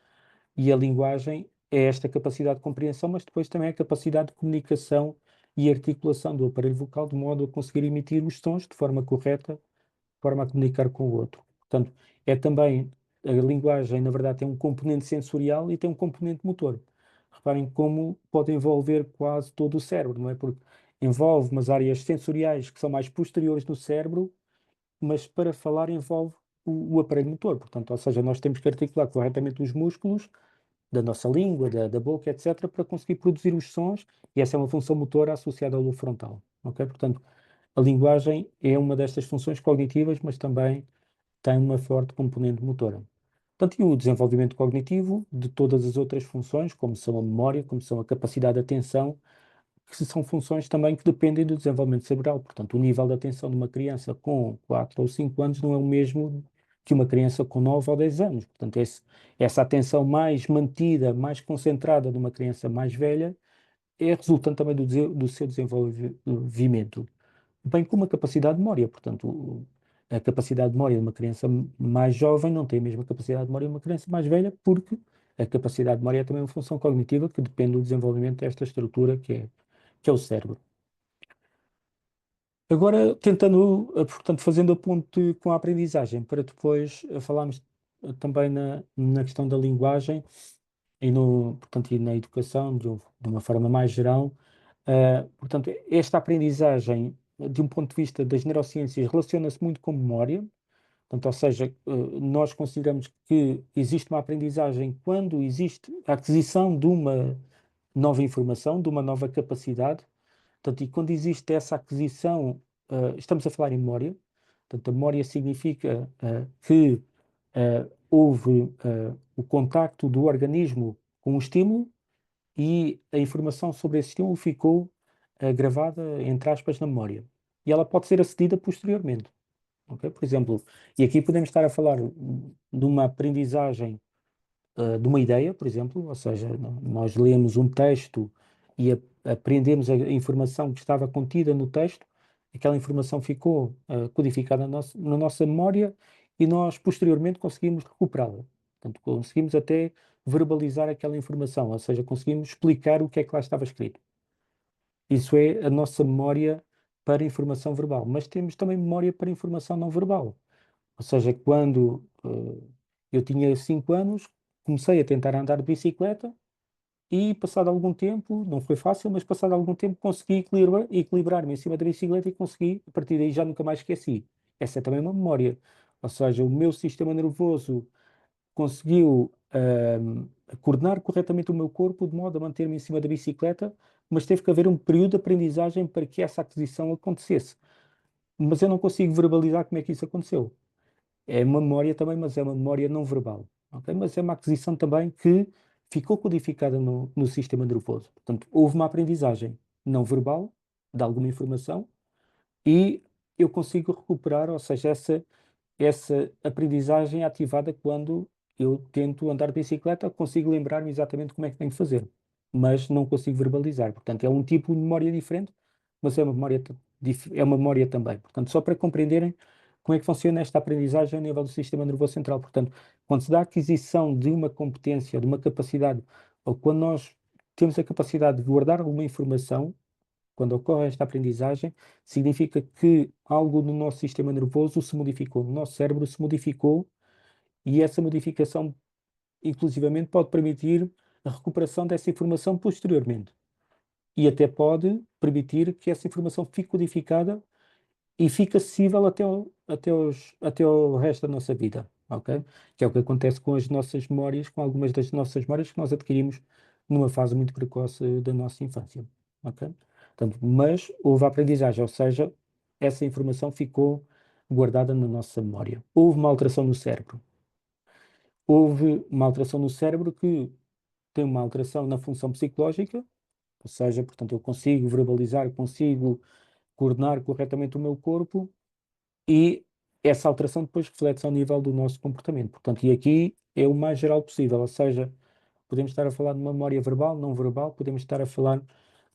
e a linguagem é esta capacidade de compreensão, mas depois também a capacidade de comunicação e articulação do aparelho vocal de modo a conseguir emitir os sons de forma correta, de forma a comunicar com o outro. Portanto, é também, a linguagem, na verdade, tem um componente sensorial e tem um componente motor. Reparem como pode envolver quase todo o cérebro, não é? Porque envolve umas áreas sensoriais que são mais posteriores no cérebro, mas para falar envolve o aparelho motor. Portanto, ou seja, nós temos que articular corretamente os músculos da nossa língua, da boca, etc., para conseguir produzir os sons, e essa é uma função motora associada ao lobo frontal. Ok? Portanto, a linguagem é uma destas funções cognitivas, mas também tem uma forte componente motora. Portanto, e o desenvolvimento cognitivo de todas as outras funções, como são a memória, como são a capacidade de atenção, que são funções também que dependem do desenvolvimento cerebral. Portanto, o nível de atenção de uma criança com 4 ou 5 anos não é o mesmo que uma criança com 9 ou 10 anos. Portanto, essa atenção mais mantida, mais concentrada de uma criança mais velha é resultante também do seu desenvolvimento, bem como a capacidade de memória. Portanto, a capacidade de memória de uma criança mais jovem não tem a mesma capacidade de memória de uma criança mais velha, porque a capacidade de memória é também uma função cognitiva que depende do desenvolvimento desta estrutura que é o cérebro. Agora, tentando, portanto, fazendo a ponte com a aprendizagem, para depois falarmos também na questão da linguagem portanto, e na educação de uma forma mais geral. Portanto, esta aprendizagem, de um ponto de vista das neurociências, relaciona-se muito com memória. Portanto, ou seja, nós consideramos que existe uma aprendizagem quando existe a aquisição de uma nova informação, de uma nova capacidade. Portanto, e quando existe essa aquisição, estamos a falar em memória. Portanto, a memória significa que houve o contacto do organismo com o estímulo e a informação sobre esse estímulo ficou gravada, entre aspas, na memória. E ela pode ser acedida posteriormente. Ok? Por exemplo, e aqui podemos estar a falar de uma aprendizagem de uma ideia, por exemplo, ou seja, nós lemos um texto e aprendemos a informação que estava contida no texto, aquela informação ficou codificada na nossa memória e nós posteriormente conseguimos recuperá-la. Portanto, conseguimos até verbalizar aquela informação, ou seja, conseguimos explicar o que é que lá estava escrito. Isso é a nossa memória para informação verbal, mas temos também memória para informação não verbal. Ou seja, quando eu tinha 5 anos, comecei a tentar andar de bicicleta e, passado algum tempo, não foi fácil, mas passado algum tempo consegui equilibrar-me em cima da bicicleta e consegui, a partir daí já nunca mais esqueci. Essa é também uma memória. Ou seja, o meu sistema nervoso conseguiu coordenar corretamente o meu corpo de modo a manter-me em cima da bicicleta, mas teve que haver um período de aprendizagem para que essa aquisição acontecesse. Mas eu não consigo verbalizar como é que isso aconteceu. É uma memória também, mas é uma memória não verbal. ok? Mas é uma aquisição também que ficou codificada no sistema nervoso. Portanto, houve uma aprendizagem não verbal de alguma informação e eu consigo recuperar, ou seja, essa aprendizagem é ativada quando eu tento andar de bicicleta, consigo lembrar-me exatamente como é que tenho que fazer, mas não consigo verbalizar. Portanto, é um tipo de memória diferente, mas é uma memória, é uma memória também. Portanto, só para compreenderem como é que funciona esta aprendizagem a nível do sistema nervoso central. Portanto, quando se dá a aquisição de uma competência, de uma capacidade, ou quando nós temos a capacidade de guardar alguma informação, quando ocorre esta aprendizagem, significa que algo no nosso sistema nervoso se modificou, no nosso cérebro se modificou, e essa modificação, inclusivamente, pode permitir a recuperação dessa informação posteriormente. E até pode permitir que essa informação fique codificada e fique acessível até o resto da nossa vida, ok? Que é o que acontece com as nossas memórias, com algumas das nossas memórias que nós adquirimos numa fase muito precoce da nossa infância, ok? Portanto, mas houve a aprendizagem, ou seja, essa informação ficou guardada na nossa memória. Houve uma alteração no cérebro. Houve uma alteração no cérebro que tem uma alteração na função psicológica, ou seja, portanto, eu consigo verbalizar, consigo coordenar corretamente o meu corpo, e essa alteração depois reflete-se ao nível do nosso comportamento. Portanto, e aqui é o mais geral possível, ou seja, podemos estar a falar de uma memória verbal, não verbal, podemos estar a falar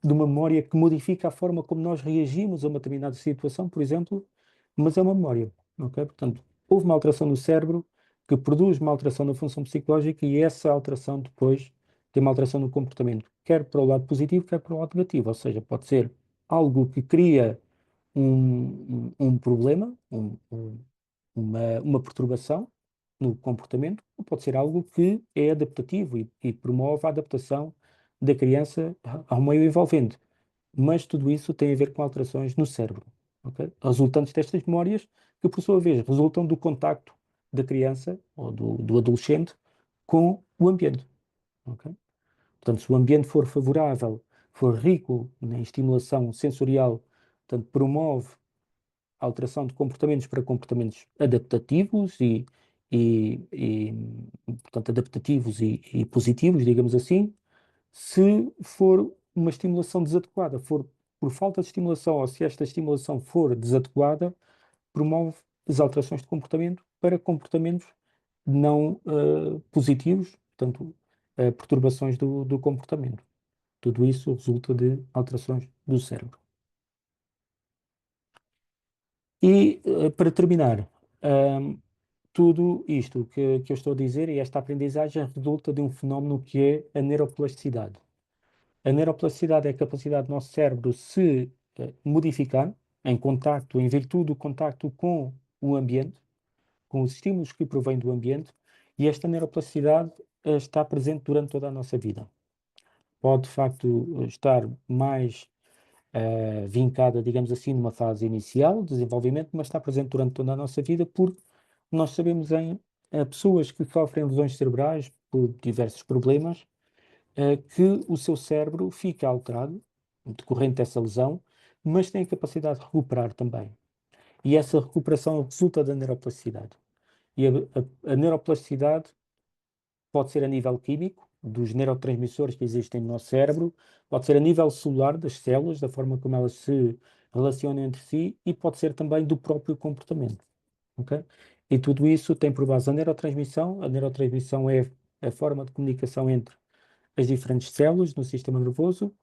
de uma memória que modifica a forma como nós reagimos a uma determinada situação, por exemplo, mas é uma memória, ok? Portanto, houve uma alteração no cérebro que produz uma alteração na função psicológica e essa alteração depois tem uma alteração no comportamento, quer para o lado positivo, quer para o lado negativo, ou seja, pode ser algo que cria um problema, uma perturbação no comportamento, ou pode ser algo que é adaptativo e promove a adaptação da criança ao meio envolvente. Mas tudo isso tem a ver com alterações no cérebro, ok? Resultantes destas memórias, que por sua vez resultam do contacto da criança ou do adolescente com o ambiente, ok? Portanto, se o ambiente for favorável, for rico em estimulação sensorial, portanto, promove a alteração de comportamentos para comportamentos adaptativos e, portanto, adaptativos e positivos, digamos assim. Se for uma estimulação desadequada, for por falta de estimulação, ou se esta estimulação for desadequada, promove as alterações de comportamento para comportamentos não positivos, portanto, perturbações do comportamento. Tudo isso resulta de alterações do cérebro. E, para terminar, ahm, tudo isto que eu estou a dizer e esta aprendizagem resulta de um fenómeno que é a neuroplasticidade. A neuroplasticidade é a capacidade do nosso cérebro se modificar em contacto, em virtude do contacto com o ambiente, com os estímulos que provêm do ambiente, e esta neuroplasticidade está presente durante toda a nossa vida. Pode, de facto, estar mais vincada, digamos assim, numa fase inicial de desenvolvimento, mas está presente durante toda a nossa vida, porque nós sabemos em pessoas que sofrem lesões cerebrais por diversos problemas, que o seu cérebro fica alterado decorrente dessa lesão, mas tem a capacidade de recuperar também. E essa recuperação resulta da neuroplasticidade. E a neuroplasticidade pode ser a nível químico, dos neurotransmissores que existem no nosso cérebro, pode ser a nível celular, das células, da forma como elas se relacionam entre si, e pode ser também do próprio comportamento. Ok? E tudo isso tem por base a neurotransmissão. A neurotransmissão é a forma de comunicação entre as diferentes células no sistema nervoso,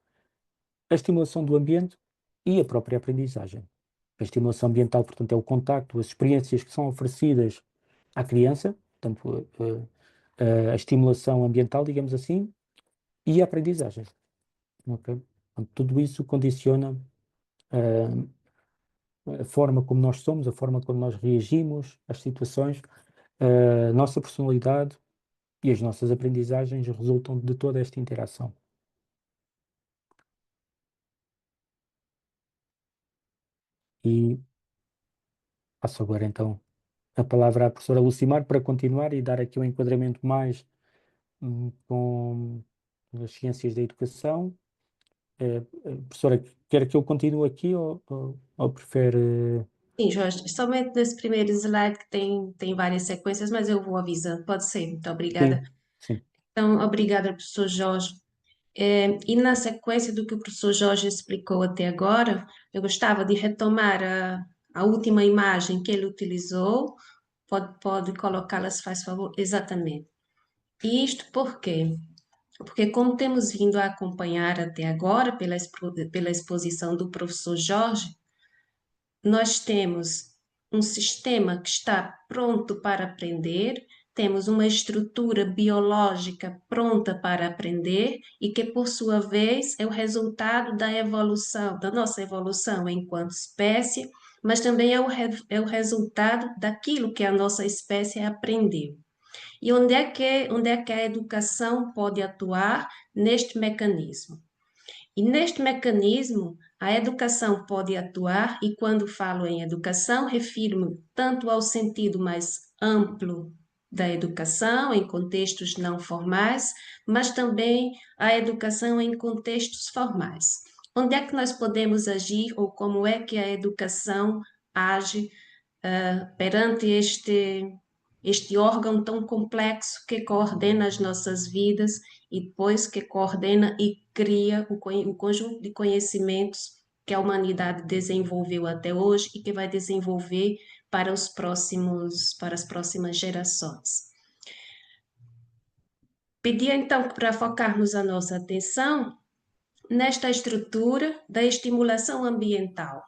a estimulação do ambiente e a própria aprendizagem. A estimulação ambiental, portanto, é o contacto, as experiências que são oferecidas à criança, portanto, a estimulação ambiental, digamos assim, e a aprendizagem. Ok? Portanto, tudo isso condiciona a forma como nós somos, a forma como nós reagimos às situações, a nossa personalidade e as nossas aprendizagens resultam de toda esta interação. E passo agora então a palavra à professora Lucimar para continuar e dar aqui um enquadramento mais com as ciências da educação. Professora, quer que eu continue aqui ou prefere? Sim, Jorge, somente nesse primeiro slide que tem várias sequências, mas eu vou avisando. Pode ser, muito obrigada. Sim, sim. Então, obrigada, professor Jorge. E na sequência do que o professor Jorge explicou até agora, eu gostava de retomar a última imagem que ele utilizou. Pode colocá-la, se faz favor. Exatamente. E isto por quê? Porque, como temos vindo a acompanhar até agora, pela exposição do professor Jorge, nós temos um sistema que está pronto para aprender, temos uma estrutura biológica pronta para aprender e que, por sua vez, é o resultado da evolução, da nossa evolução enquanto espécie, mas também é o resultado daquilo que a nossa espécie aprendeu. E onde é que a educação pode atuar neste mecanismo? E neste mecanismo, a educação pode atuar, e quando falo em educação, refiro-me tanto ao sentido mais amplo da educação, em contextos não formais, mas também à educação em contextos formais. Onde é que nós podemos agir ou como é que a educação age perante este órgão tão complexo que coordena as nossas vidas e depois que coordena e cria o conjunto de conhecimentos que a humanidade desenvolveu até hoje e que vai desenvolver para as próximas gerações. Pedia então que para focarmos a nossa atenção nesta estrutura da estimulação ambiental.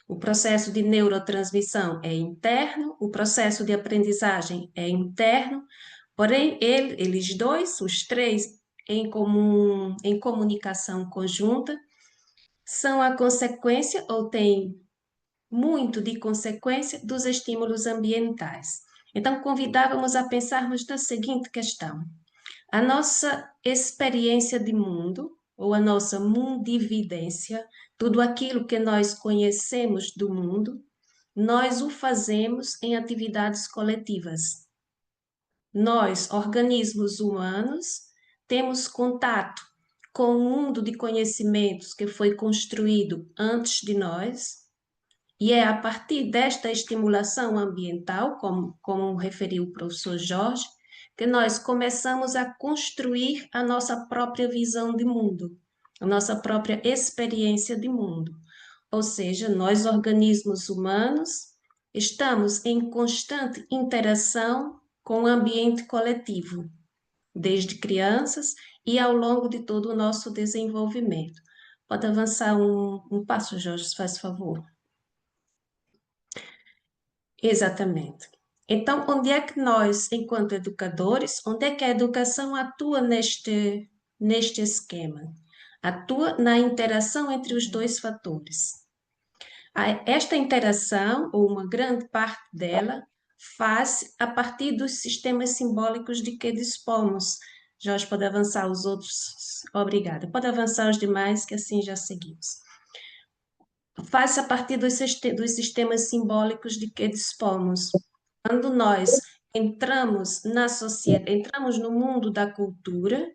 O processo de neurotransmissão é interno, o processo de aprendizagem é interno, porém, eles dois, os três, em comum, em comunicação conjunta, são a consequência ou têm muito de consequência dos estímulos ambientais. Então, convidávamos a pensarmos na seguinte questão: a nossa experiência de mundo, ou a nossa mundividência, tudo aquilo que nós conhecemos do mundo, nós o fazemos em atividades coletivas. Nós, organismos humanos, temos contato com um mundo de conhecimentos que foi construído antes de nós, e é a partir desta estimulação ambiental, como referiu o professor Jorge, que nós começamos a construir a nossa própria visão de mundo, a nossa própria experiência de mundo. Ou seja, nós, organismos humanos, estamos em constante interação com o ambiente coletivo, desde crianças e ao longo de todo o nosso desenvolvimento. Pode avançar um passo, Jorge, se faz favor. Exatamente. Então, onde é que nós, enquanto educadores, onde é que a educação atua neste esquema? Atua na interação entre os dois fatores. Esta interação, ou uma grande parte dela, faz a partir dos sistemas simbólicos de que dispomos. Jorge, pode avançar os outros. Obrigada. Pode avançar os demais, que assim já seguimos. Faz a partir dos sistemas simbólicos de que dispomos. Quando nós entramos na sociedade, entramos no mundo da cultura,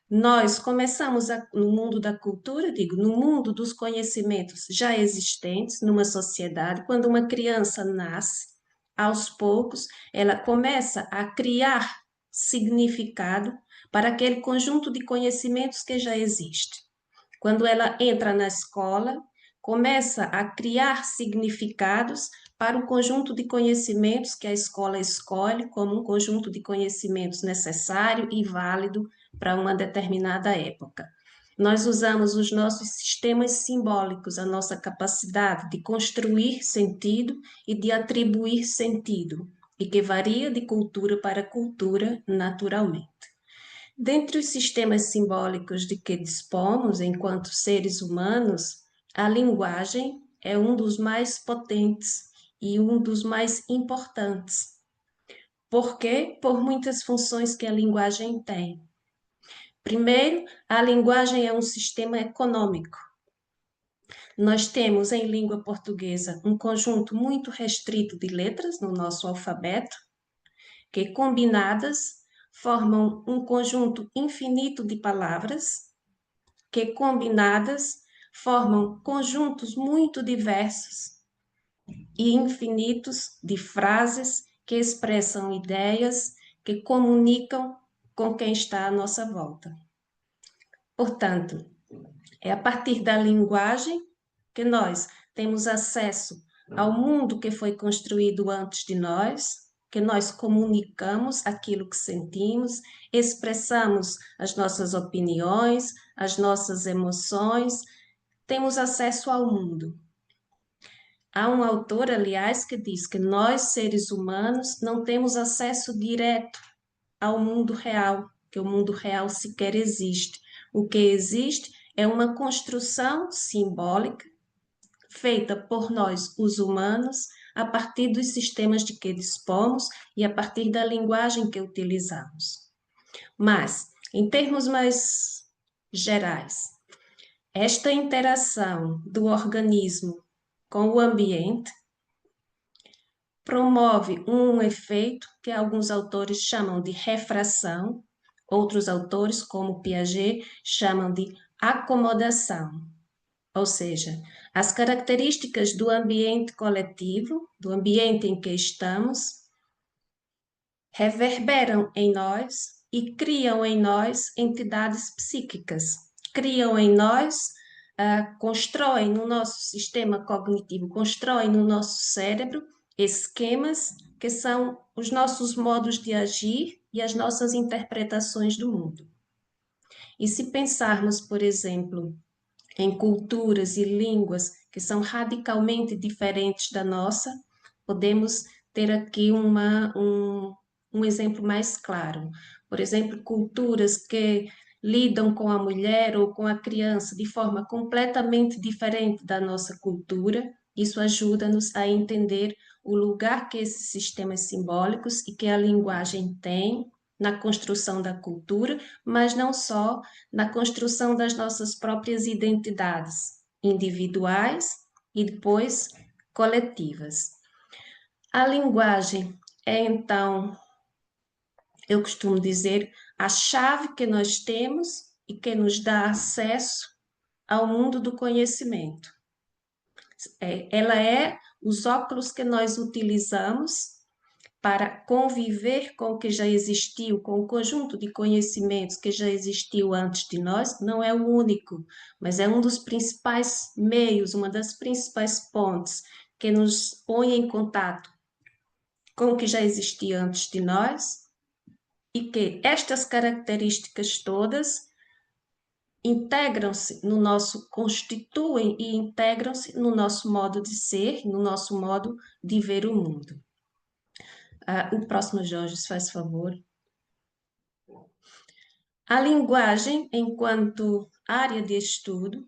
nós começamos no mundo da cultura, digo, no mundo dos conhecimentos já existentes numa sociedade. Quando uma criança nasce, aos poucos, ela começa a criar significado para aquele conjunto de conhecimentos que já existe. Quando ela entra na escola, começa a criar significados para o conjunto de conhecimentos que a escola escolhe como um conjunto de conhecimentos necessário e válido para uma determinada época. Nós usamos os nossos sistemas simbólicos, a nossa capacidade de construir sentido e de atribuir sentido, e que varia de cultura para cultura naturalmente. Dentre os sistemas simbólicos de que dispomos enquanto seres humanos, a linguagem é um dos mais potentes e um dos mais importantes. Por quê? Por muitas funções que a linguagem tem. Primeiro, a linguagem é um sistema econômico. Nós temos em língua portuguesa um conjunto muito restrito de letras no nosso alfabeto, que combinadas formam um conjunto infinito de palavras, que combinadas formam conjuntos muito diversos e infinitos de frases que expressam ideias, que comunicam com quem está à nossa volta. Portanto, é a partir da linguagem que nós temos acesso ao mundo que foi construído antes de nós, que nós comunicamos aquilo que sentimos, expressamos as nossas opiniões, as nossas emoções, temos acesso ao mundo. Há um autor, aliás, que diz que nós, seres humanos, não temos acesso direto ao mundo real, que o mundo real sequer existe. O que existe é uma construção simbólica feita por nós, os humanos, a partir dos sistemas de que dispomos e a partir da linguagem que utilizamos. Mas, em termos mais gerais, esta interação do organismo com o ambiente promove um efeito que alguns autores chamam de refração, outros autores, como Piaget, chamam de acomodação. Ou seja, as características do ambiente coletivo, do ambiente em que estamos, reverberam em nós e criam em nós entidades psíquicas, criam em nós, constroem no nosso sistema cognitivo, constroem no nosso cérebro esquemas que são os nossos modos de agir e as nossas interpretações do mundo. E se pensarmos, por exemplo, em culturas e línguas que são radicalmente diferentes da nossa, podemos ter aqui um exemplo mais claro. Por exemplo, culturas que lidam com a mulher ou com a criança de forma completamente diferente da nossa cultura, isso ajuda-nos a entender o lugar que esses sistemas simbólicos e que a linguagem tem na construção da cultura, mas não só na construção das nossas próprias identidades individuais e depois coletivas. A linguagem é, então, eu costumo dizer, a chave que nós temos e que nos dá acesso ao mundo do conhecimento. Ela é os óculos que nós utilizamos para conviver com o que já existiu, com o conjunto de conhecimentos que já existiu antes de nós, não é o único, mas é um dos principais meios, uma das principais pontes que nos põe em contato com o que já existia antes de nós e que estas características todas integram-se no nosso, constituem e integram-se no nosso modo de ser, no nosso modo de ver o mundo. O próximo, Jorge, se faz favor. A linguagem, enquanto área de estudo,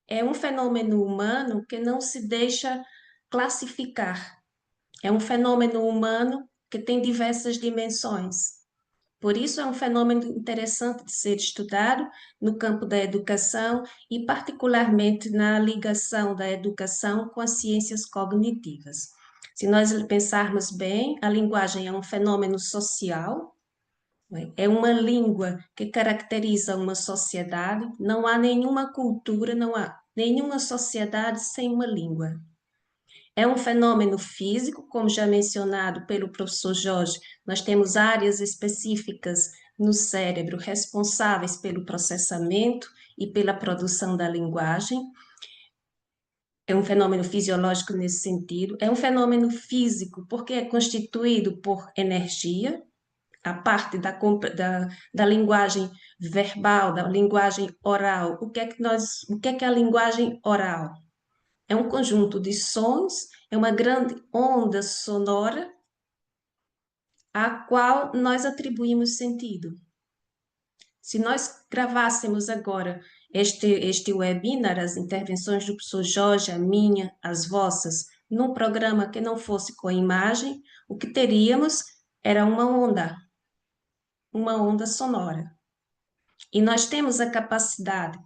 é um fenômeno humano que não se deixa classificar. É um fenômeno humano que tem diversas dimensões. Por isso, é um fenômeno interessante de ser estudado no campo da educação e, particularmente, na ligação da educação com as ciências cognitivas. Se nós pensarmos bem, a linguagem é um fenômeno social, é uma língua que caracteriza uma sociedade, não há nenhuma cultura, não há nenhuma sociedade sem uma língua. É um fenômeno físico, como já mencionado pelo professor Jorge, nós temos áreas específicas no cérebro responsáveis pelo processamento e pela produção da linguagem. É um fenômeno fisiológico nesse sentido. É um fenômeno físico porque é constituído por energia, a parte da linguagem verbal, da linguagem oral. O que é a linguagem oral? É um conjunto de sons, é uma grande onda sonora à qual nós atribuímos sentido. Se nós gravássemos agora este webinar, as intervenções do professor Jorge, a minha, as vossas, num programa que não fosse com imagem, o que teríamos era uma onda sonora. E nós temos a capacidade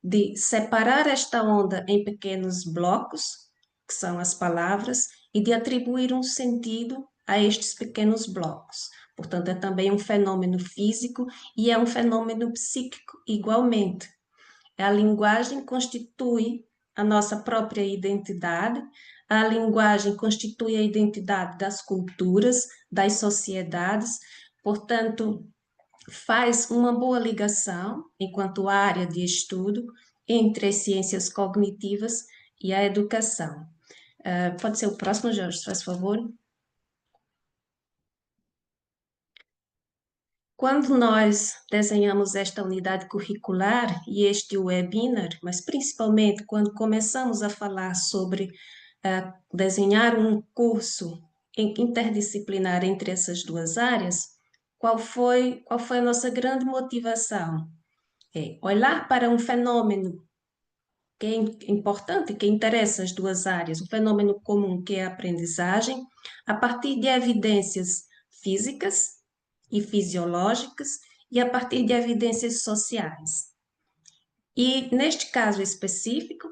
de separar esta onda em pequenos blocos, que são as palavras, e de atribuir um sentido a estes pequenos blocos. Portanto, é também um fenômeno físico e é um fenômeno psíquico igualmente. A linguagem constitui a nossa própria identidade. A linguagem constitui a identidade das culturas, das sociedades, portanto, faz uma boa ligação, enquanto área de estudo, entre as ciências cognitivas e a educação. Pode ser o próximo, Jorge, se faz favor. Quando nós desenhamos esta unidade curricular e este webinar, mas principalmente quando começamos a falar sobre desenhar um curso interdisciplinar entre essas duas áreas, qual foi a nossa grande motivação? É olhar para um fenômeno que é importante, que interessa as duas áreas, um fenômeno comum que é a aprendizagem, a partir de evidências físicas e fisiológicas e a partir de evidências sociais. E neste caso específico,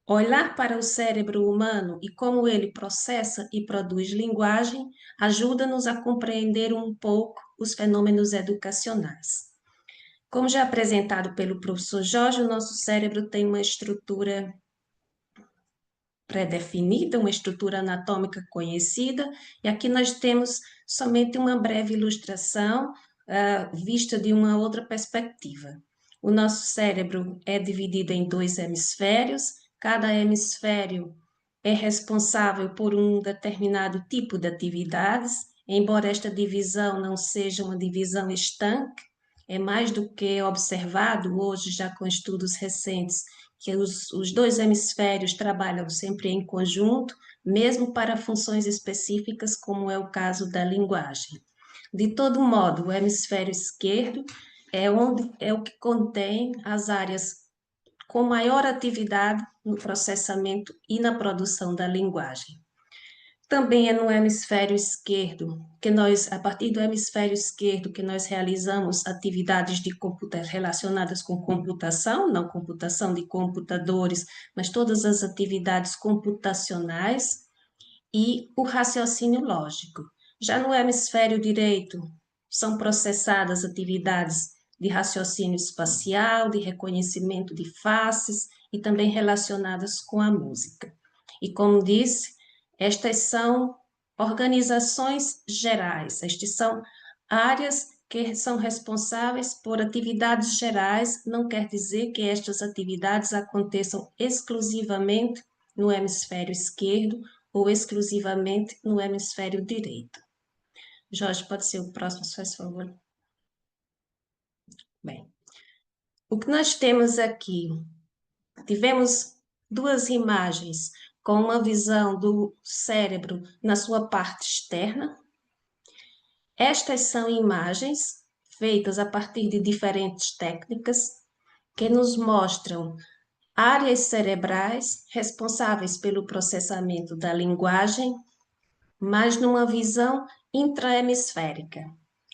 olhar para o cérebro humano e como ele processa e produz linguagem ajuda-nos a compreender um pouco os fenômenos educacionais. Como já apresentado pelo professor Jorge, o nosso cérebro tem uma estrutura pré-definida, uma estrutura anatômica conhecida, e aqui nós temos somente uma breve ilustração vista de uma outra perspectiva. O nosso cérebro é dividido em dois hemisférios, cada hemisfério é responsável por um determinado tipo de atividades, embora esta divisão não seja uma divisão estanque, é mais do que observado hoje já com estudos recentes que os dois hemisférios trabalham sempre em conjunto, mesmo para funções específicas, como é o caso da linguagem. De todo modo, o hemisfério esquerdo é o que contém as áreas com maior atividade no processamento e na produção da linguagem. Também é no hemisfério esquerdo que nós, a partir do hemisfério esquerdo, que nós realizamos atividades relacionadas com computação, não computação de computadores, mas todas as atividades computacionais e o raciocínio lógico. Já no hemisfério direito, são processadas atividades de raciocínio espacial, de reconhecimento de faces e também relacionadas com a música. E como disse, estas são organizações gerais, estas são áreas que são responsáveis por atividades gerais, não quer dizer que estas atividades aconteçam exclusivamente no hemisfério esquerdo ou exclusivamente no hemisfério direito. Jorge, pode ser o próximo, se faz favor. Bem, o que nós temos aqui, tivemos duas imagens com uma visão do cérebro na sua parte externa. Estas são imagens feitas a partir de diferentes técnicas que nos mostram áreas cerebrais responsáveis pelo processamento da linguagem, mas numa visão intrahemisférica.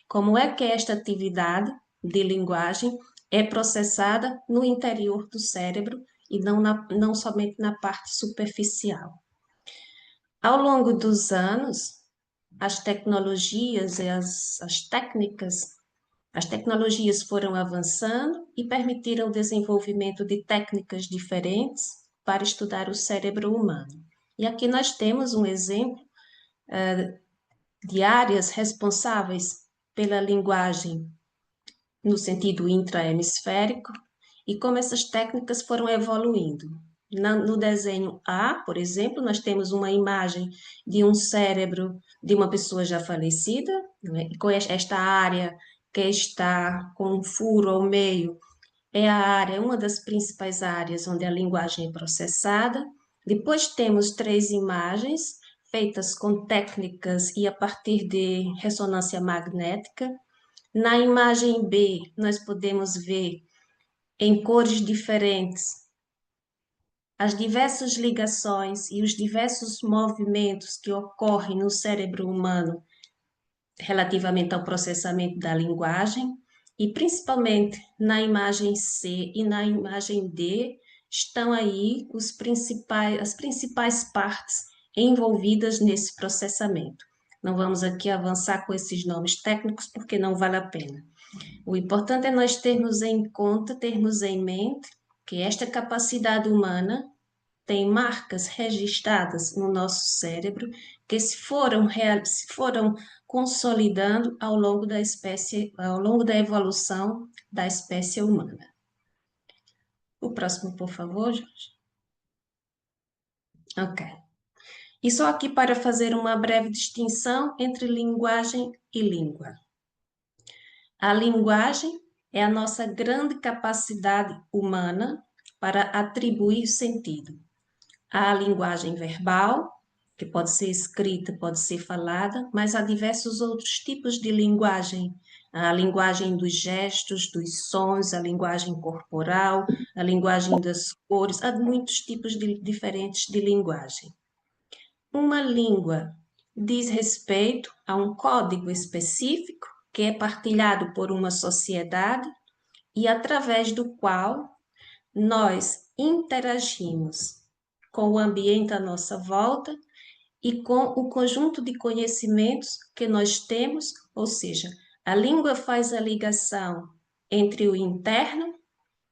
Como é que esta atividade de linguagem é processada no interior do cérebro e não somente na parte superficial. Ao longo dos anos, as tecnologias e as tecnologias foram avançando e permitiram o desenvolvimento de técnicas diferentes para estudar o cérebro humano. E aqui nós temos um exemplo de áreas responsáveis pela linguagem no sentido intrahemisférico e como essas técnicas foram evoluindo. No desenho A, por exemplo, nós temos uma imagem de um cérebro de uma pessoa já falecida, né? E com esta área que está com um furo ao meio, é a área, uma das principais áreas onde a linguagem é processada. Depois temos três imagens feitas com técnicas e a partir de ressonância magnética. Na imagem B, nós podemos ver em cores diferentes as diversas ligações e os diversos movimentos que ocorrem no cérebro humano relativamente ao processamento da linguagem, e principalmente na imagem C e na imagem D estão aí as principais partes envolvidas nesse processamento. Não vamos aqui avançar com esses nomes técnicos porque não vale a pena. O importante é nós termos em conta, termos em mente que esta capacidade humana tem marcas registradas no nosso cérebro que se foram consolidando ao longo da espécie, ao longo da evolução da espécie humana. O próximo, por favor, Jorge. Ok. E só aqui para fazer uma breve distinção entre linguagem e língua. A linguagem é a nossa grande capacidade humana para atribuir sentido. Há a linguagem verbal, que pode ser escrita, pode ser falada, mas há diversos outros tipos de linguagem. Há a linguagem dos gestos, dos sons, a linguagem corporal, a linguagem das cores, há muitos tipos diferentes de linguagem. Uma língua diz respeito a um código específico que é partilhado por uma sociedade e através do qual nós interagimos com o ambiente à nossa volta e com o conjunto de conhecimentos que nós temos, ou seja, a língua faz a ligação entre o interno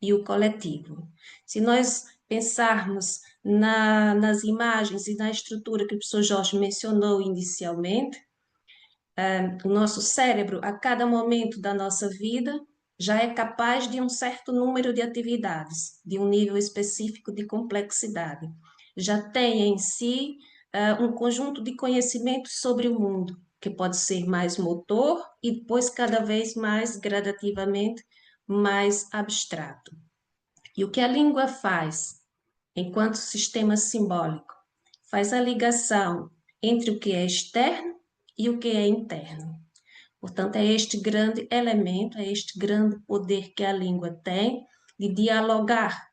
e o coletivo. Se nós pensarmos nas imagens e na estrutura que o professor Jorge mencionou inicialmente, o nosso cérebro, a cada momento da nossa vida, já é capaz de um certo número de atividades, de um nível específico de complexidade. Já tem em si um conjunto de conhecimentos sobre o mundo, que pode ser mais motor e depois cada vez mais gradativamente mais abstrato. E o que a língua faz, enquanto sistema simbólico? Faz a ligação entre o que é externo e o que é interno. Portanto, é este grande elemento, é este grande poder que a língua tem de dialogar,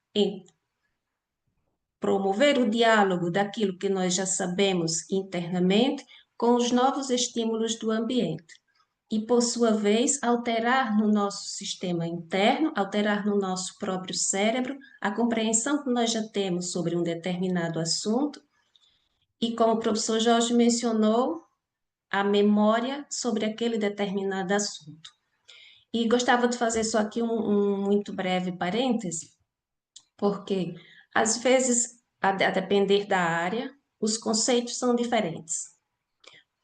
promover o diálogo daquilo que nós já sabemos internamente com os novos estímulos do ambiente. E, por sua vez, alterar no nosso sistema interno, alterar no nosso próprio cérebro a compreensão que nós já temos sobre um determinado assunto. E, como o professor Jorge mencionou, a memória sobre aquele determinado assunto. E gostava de fazer só aqui um muito breve parêntese, porque às vezes, a depender da área, os conceitos são diferentes.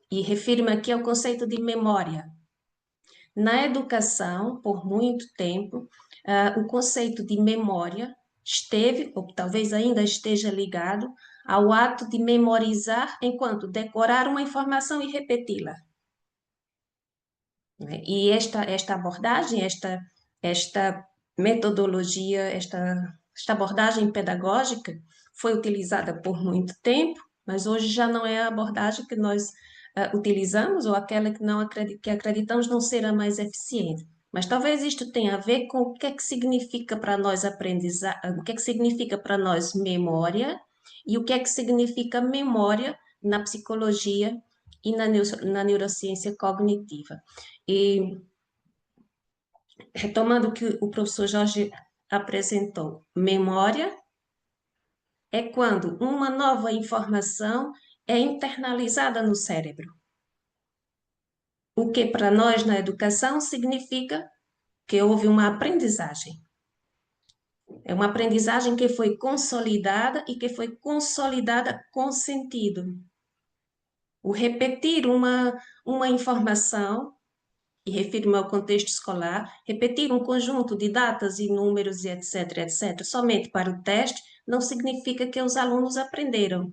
E refiro-me aqui ao conceito de memória. Na educação, por muito tempo, o conceito de memória esteve, ou talvez ainda esteja ligado, ao ato de memorizar enquanto decorar uma informação e repeti-la. E esta abordagem, esta metodologia, esta abordagem pedagógica foi utilizada por muito tempo, mas hoje já não é a abordagem que nós utilizamos ou aquela que que acreditamos não ser a mais eficiente. Mas talvez isto tenha a ver com o que é que significa para nós aprendizagem, o que é que significa para nós memória e o que é que significa memória na psicologia e na neurociência cognitiva. E retomando o que o professor Jorge apresentou, memória é quando uma nova informação é internalizada no cérebro. O que para nós na educação significa que houve uma aprendizagem. É uma aprendizagem que foi consolidada e que foi consolidada com sentido. O repetir uma informação, e refiro-me ao contexto escolar, repetir um conjunto de datas e números e etc, etc, somente para o teste, não significa que os alunos aprenderam.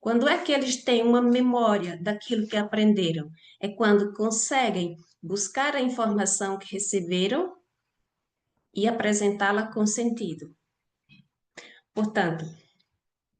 Quando é que eles têm uma memória daquilo que aprenderam? É quando conseguem buscar a informação que receberam e apresentá-la com sentido. Portanto,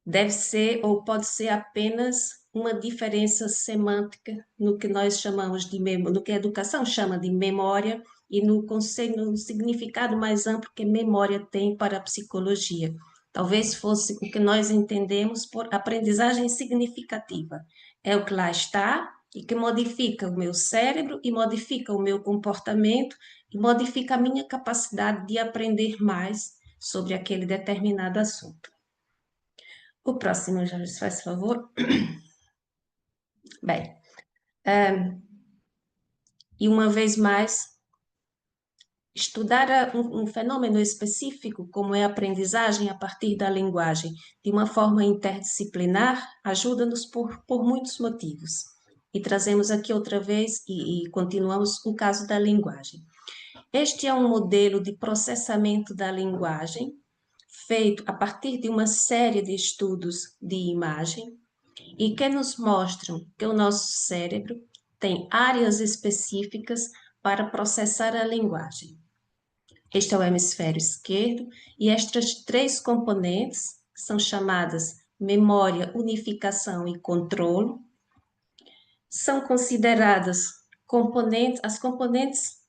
deve ser ou pode ser apenas uma diferença semântica no que nós chamamos de memória, no que a educação chama de memória e no conceito, no significado mais amplo que memória tem para a psicologia. Talvez fosse o que nós entendemos por aprendizagem significativa. É o que lá está e que modifica o meu cérebro e modifica o meu comportamento e modifica a minha capacidade de aprender mais sobre aquele determinado assunto. O próximo, Jorge, se faz favor. Bem, e uma vez mais, estudar um fenômeno específico, como é a aprendizagem a partir da linguagem, de uma forma interdisciplinar, ajuda-nos por muitos motivos. E trazemos aqui outra vez e continuamos o caso da linguagem. Este é um modelo de processamento da linguagem, feito a partir de uma série de estudos de imagem, e que nos mostram que o nosso cérebro tem áreas específicas para processar a linguagem. Este é o hemisfério esquerdo e estas três componentes, que são chamadas memória, unificação e controle, são consideradas as componentes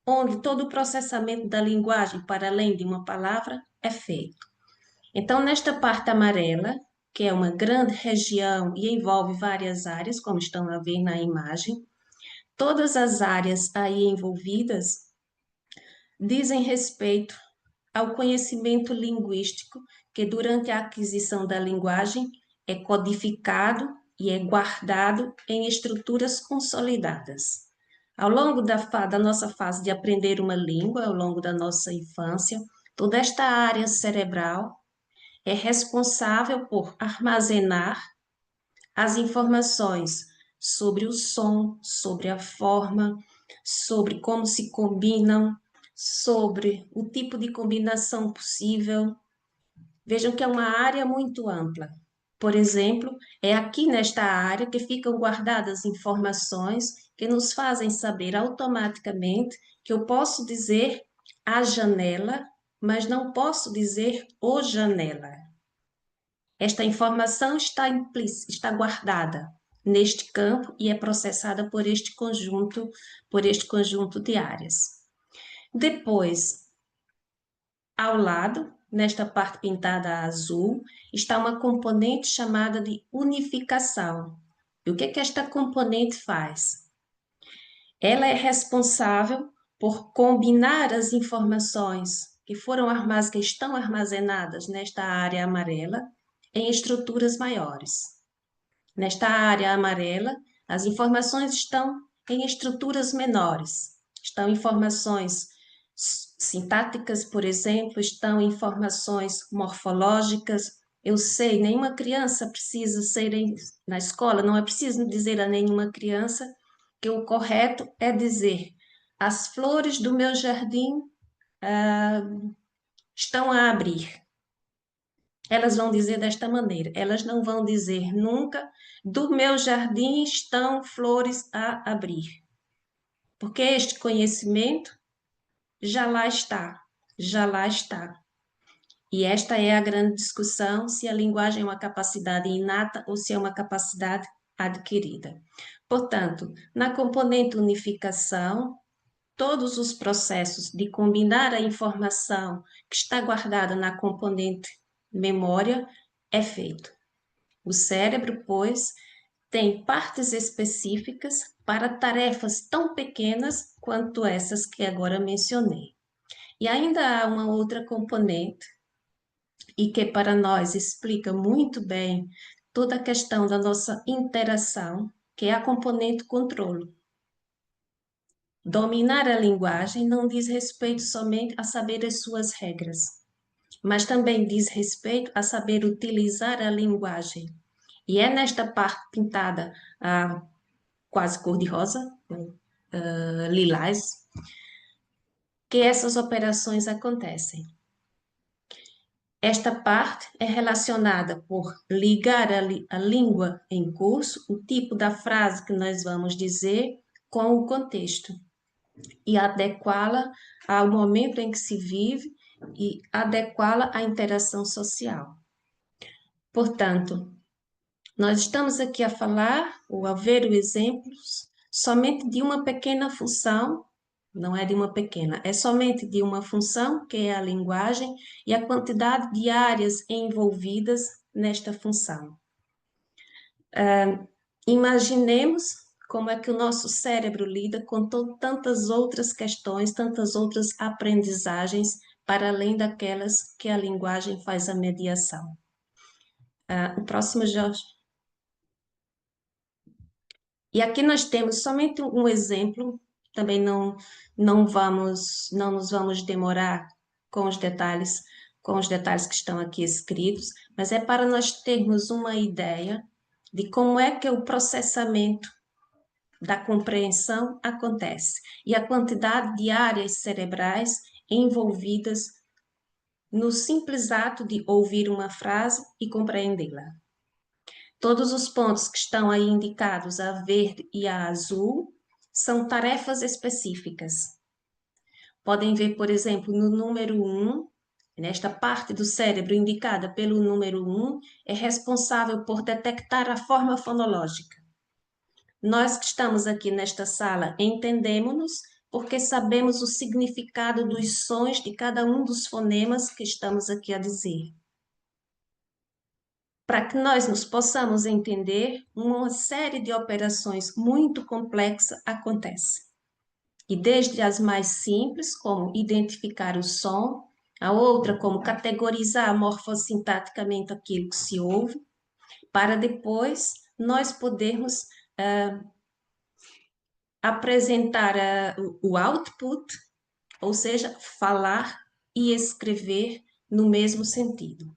onde todo o processamento da linguagem, para além de uma palavra, é feito. Então, nesta parte amarela, que é uma grande região e envolve várias áreas, como estão a ver na imagem, todas as áreas aí envolvidas dizem respeito ao conhecimento linguístico que, durante a aquisição da linguagem, é codificado e é guardado em estruturas consolidadas. Ao longo da nossa fase de aprender uma língua, ao longo da nossa infância, toda esta área cerebral é responsável por armazenar as informações sobre o som, sobre a forma, sobre como se combinam, sobre o tipo de combinação possível. Vejam que é uma área muito ampla. Por exemplo, é aqui nesta área que ficam guardadas informações que nos fazem saber automaticamente que eu posso dizer a janela, mas não posso dizer o janela. Esta informação está implícita, está guardada neste campo e é processada por este conjunto de áreas. Depois, ao lado, nesta parte pintada a azul, está uma componente chamada de unificação. E o que é que esta componente faz? Ela é responsável por combinar as informações que estão armazenadas nesta área amarela em estruturas maiores. Nesta área amarela, as informações estão em estruturas menores. Estão informações sintáticas, por exemplo, estão informações morfológicas. Eu sei, nenhuma criança precisa ser na escola, não é preciso dizer a nenhuma criança que o correto é dizer: as flores do meu jardim estão a abrir. Elas vão dizer desta maneira, elas não vão dizer nunca: do meu jardim estão flores a abrir. Porque este conhecimento já lá está, já lá está. E esta é a grande discussão, se a linguagem é uma capacidade inata ou se é uma capacidade adquirida. Portanto, na componente unificação, todos os processos de combinar a informação que está guardada na componente memória é feito. O cérebro, pois, tem partes específicas para tarefas tão pequenas quanto essas que agora mencionei. E ainda há uma outra componente, e que para nós explica muito bem toda a questão da nossa interação, que é a componente controle. Dominar a linguagem não diz respeito somente a saber as suas regras, mas também diz respeito a saber utilizar a linguagem. E é nesta parte pintada quase cor-de-rosa, lilás, que essas operações acontecem. Esta parte é relacionada por ligar a língua em curso, o tipo da frase que nós vamos dizer, com o contexto, e adequá-la ao momento em que se vive e adequá-la à interação social. Portanto, nós estamos aqui a falar, ou a ver exemplos, somente de uma pequena função, não é de uma pequena, é somente de uma função, que é a linguagem, e a quantidade de áreas envolvidas nesta função. Imaginemos como é que o nosso cérebro lida com tantas outras questões, tantas outras aprendizagens, para além daquelas que a linguagem faz a mediação. O próximo, Jorge. E aqui nós temos somente um exemplo também não nos vamos demorar com com os detalhes que estão aqui escritos, mas é para nós termos uma ideia de como é que o processamento da compreensão acontece e a quantidade de áreas cerebrais envolvidas no simples ato de ouvir uma frase e compreendê-la. Todos os pontos que estão aí indicados a verde e a azul são tarefas específicas. Podem ver, por exemplo, no número 1, nesta parte do cérebro indicada pelo número 1, é responsável por detectar a forma fonológica. Nós que estamos aqui nesta sala entendemos-nos porque sabemos o significado dos sons de cada um dos fonemas que estamos aqui a dizer. Para que nós nos possamos entender, uma série de operações muito complexas acontece. E desde as mais simples, como identificar o som, a outra como categorizar morfossintaticamente aquilo que se ouve, para depois nós podermos apresentar o output, ou seja, falar e escrever no mesmo sentido.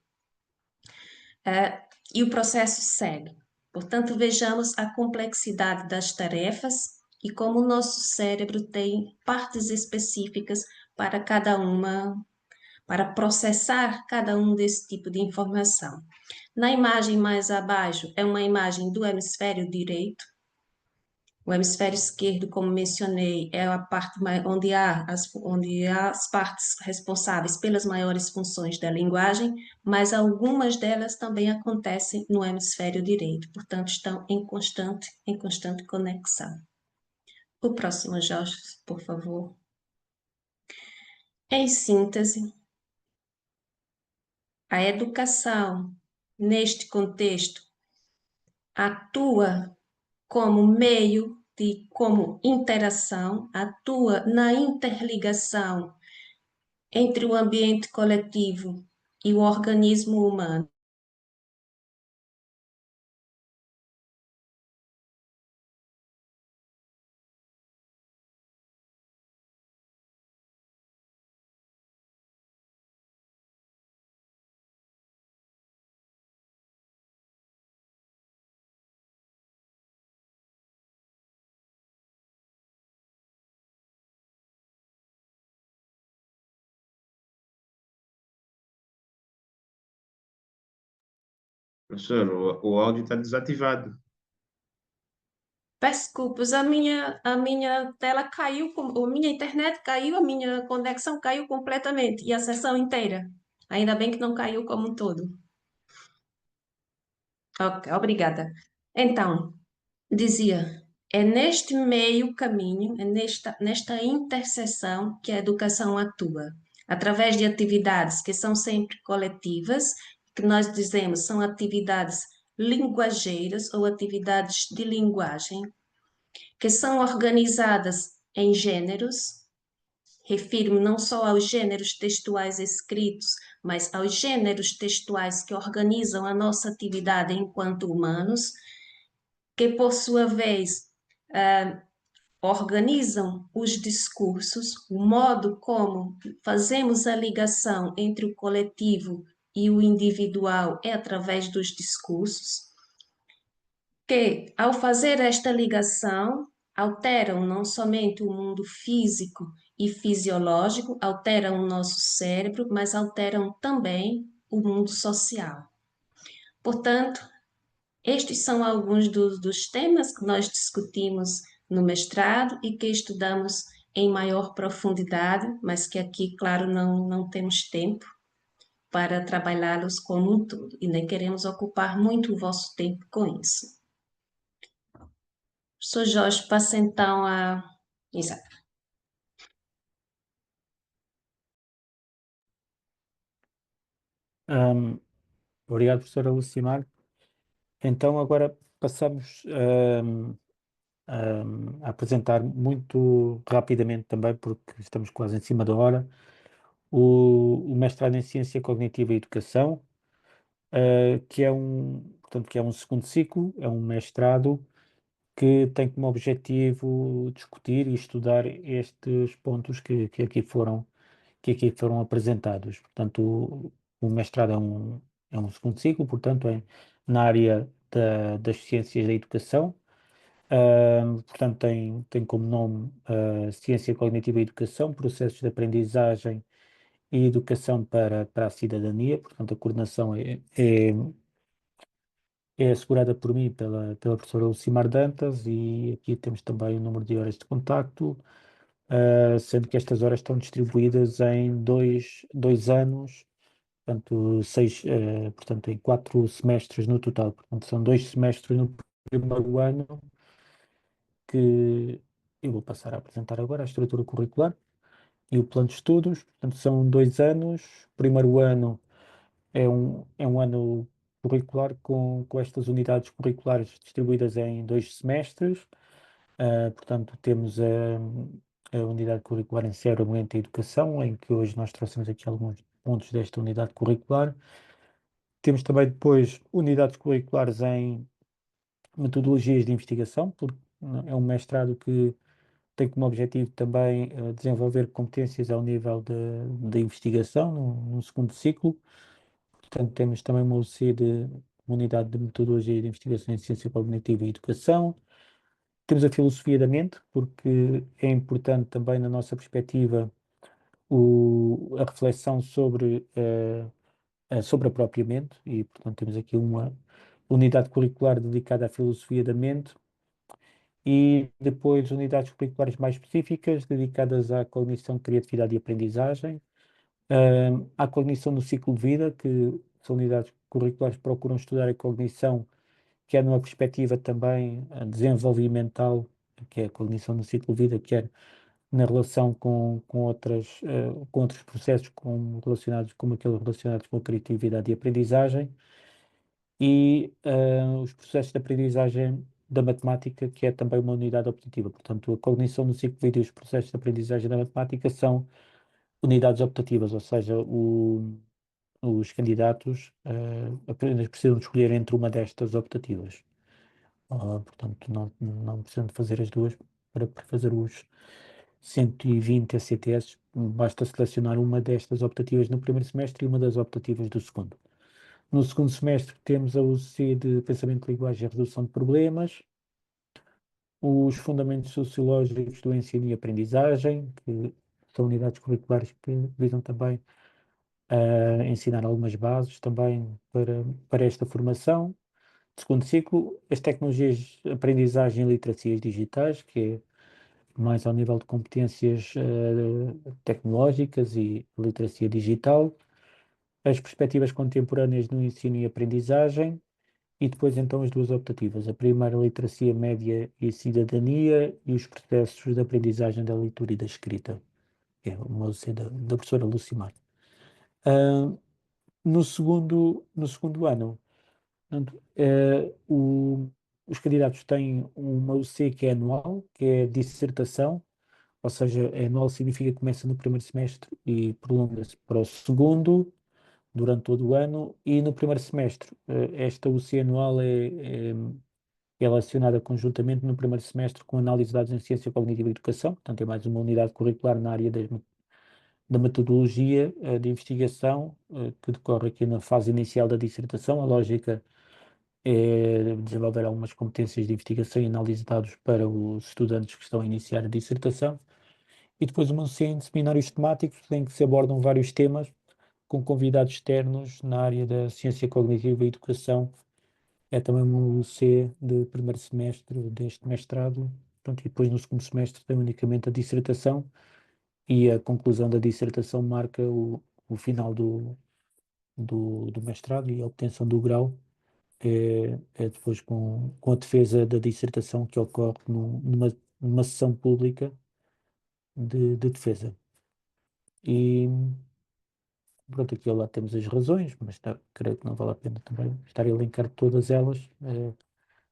E o processo segue. Portanto, vejamos a complexidade das tarefas e como o nosso cérebro tem partes específicas para cada uma, para processar cada um desse tipo de informação. Na imagem mais abaixo é uma imagem do hemisfério direito. O hemisfério esquerdo, como mencionei, é a parte onde há as partes responsáveis pelas maiores funções da linguagem, mas algumas delas também acontecem no hemisfério direito, portanto, estão em constante conexão. O próximo, Jorge, por favor. Em síntese, a educação, neste contexto, atua como meio como interação, atua na interligação entre o ambiente coletivo e o organismo humano. Professor, o áudio está desativado. Peço desculpas, a minha tela caiu, a minha internet caiu, a minha conexão caiu completamente e a sessão inteira. Ainda bem que não caiu como um todo. Ok, obrigada. Então, dizia, é neste meio caminho, é nesta interseção que a educação atua, através de atividades que são sempre coletivas, que nós dizemos são atividades linguageiras ou atividades de linguagem, que são organizadas em gêneros, refiro-me não só aos gêneros textuais escritos, mas aos gêneros textuais que organizam a nossa atividade enquanto humanos, que por sua vez organizam os discursos, o modo como fazemos a ligação entre o coletivo e o individual é através dos discursos, que ao fazer esta ligação alteram não somente o mundo físico e fisiológico, alteram o nosso cérebro, mas alteram também o mundo social. Portanto, estes são alguns dos temas que nós discutimos no mestrado e que estudamos em maior profundidade, mas que aqui, claro, não temos tempo para trabalhá-los como um todo e nem queremos ocupar muito o vosso tempo com isso. Sou Jorge, passa então a. Exato. Obrigado, professora Lucimar. Então, agora passamos a apresentar muito rapidamente também, porque estamos quase em cima da hora, o mestrado em Ciência Cognitiva e Educação, que é portanto, que é um segundo ciclo, é um mestrado que tem como objetivo discutir e estudar estes pontos que aqui foram apresentados. Portanto, o mestrado é um segundo ciclo, portanto, é na área das ciências da educação. Portanto, tem como nome Ciência Cognitiva e Educação, Processos de Aprendizagem e Educação para a Cidadania. Portanto, a coordenação é assegurada por mim pela professora Lucimar Dantas, e aqui temos também o número de horas de contacto, sendo que estas horas estão distribuídas em dois anos, portanto, portanto, em 4 semestres no total. Portanto, são 2 semestres no primeiro ano, que eu vou passar a apresentar agora a estrutura curricular e o plano de estudos. Portanto, são 2 anos. O primeiro ano é um ano curricular com estas unidades curriculares distribuídas em 2 semestres. Portanto, temos a unidade curricular em Cérebro, e Educação, em que hoje nós trouxemos aqui alguns pontos desta unidade curricular. Temos também depois unidades curriculares em metodologias de investigação, porque é um mestrado que tem como objetivo também desenvolver competências ao nível de investigação no segundo ciclo. Portanto, temos também uma UC uma unidade de metodologia de investigação em ciência cognitiva e educação. Temos a filosofia da mente, porque é importante também na nossa perspectiva a reflexão sobre a própria mente, e portanto temos aqui uma unidade curricular dedicada à filosofia da mente, e depois unidades curriculares mais específicas dedicadas à cognição, criatividade e aprendizagem, à cognição no ciclo de vida, que são unidades curriculares que procuram estudar a cognição, quer numa perspectiva também desenvolvimental, que é a cognição no ciclo de vida, quer na relação com outros processos relacionados como aqueles relacionados com a criatividade e aprendizagem, e os processos de aprendizagem da matemática, que é também uma unidade optativa. Portanto, a cognição no ciclo de vida e os processos de aprendizagem da matemática são unidades optativas, ou seja, os candidatos apenas precisam de escolher entre uma destas optativas. Portanto, não precisam de fazer as duas para fazer os 120 ECTS, basta selecionar uma destas optativas no primeiro semestre e uma das optativas do segundo. No segundo semestre temos a UC de Pensamento de Linguagem e Redução de Problemas, os Fundamentos Sociológicos do Ensino e Aprendizagem, que são unidades curriculares que visam também ensinar algumas bases também para esta formação. Segundo ciclo, as tecnologias de aprendizagem e literacias digitais, que é mais ao nível de competências tecnológicas e literacia digital, as perspectivas contemporâneas no ensino e aprendizagem, e depois então as duas optativas, a primeira, literacia média e cidadania, e os processos de aprendizagem da leitura e da escrita, que é uma UC da professora Lucimar. No segundo ano, portanto, os candidatos têm uma UC que é anual, que é dissertação, ou seja, anual significa que começa no primeiro semestre e prolonga-se para o segundo, durante todo o ano, e no primeiro semestre, esta UC anual é relacionada conjuntamente no primeiro semestre com análise de dados em ciência cognitiva e educação, portanto é mais uma unidade curricular na área da metodologia de investigação, que decorre aqui na fase inicial da dissertação. A lógica é desenvolver algumas competências de investigação e análise de dados para os estudantes que estão a iniciar a dissertação, e depois uma série de seminários temáticos em que se abordam vários temas com convidados externos na área da ciência cognitiva e educação. É também um UC de primeiro semestre deste mestrado. Portanto, e depois no segundo semestre tem unicamente a dissertação, e a conclusão da dissertação marca o final do mestrado e a obtenção do grau. É depois com a defesa da dissertação, que ocorre numa sessão pública de defesa. E pronto, aqui ao lado temos as razões, mas creio que não vale a pena também estar a elencar todas elas.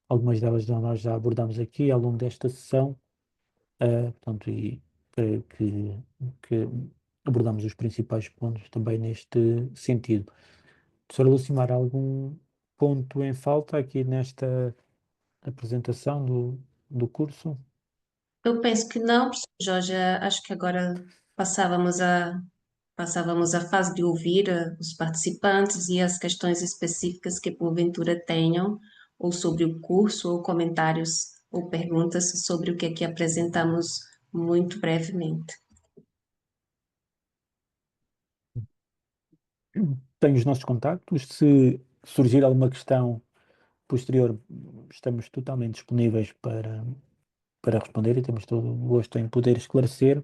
Algumas delas nós já abordámos aqui ao longo desta sessão, portanto, e creio que abordamos os principais pontos também neste sentido. Professora Lucimar, algum ponto em falta aqui nesta apresentação do curso? Eu penso que não, professor Jorge, acho que agora passávamos a, passávamos a fase de ouvir os participantes e as questões específicas que porventura tenham, ou sobre o curso, ou comentários ou perguntas sobre o que aqui apresentamos muito brevemente. Tenho os nossos contactos. Se surgir alguma questão posterior, estamos totalmente disponíveis para responder e temos todo o gosto em poder esclarecer.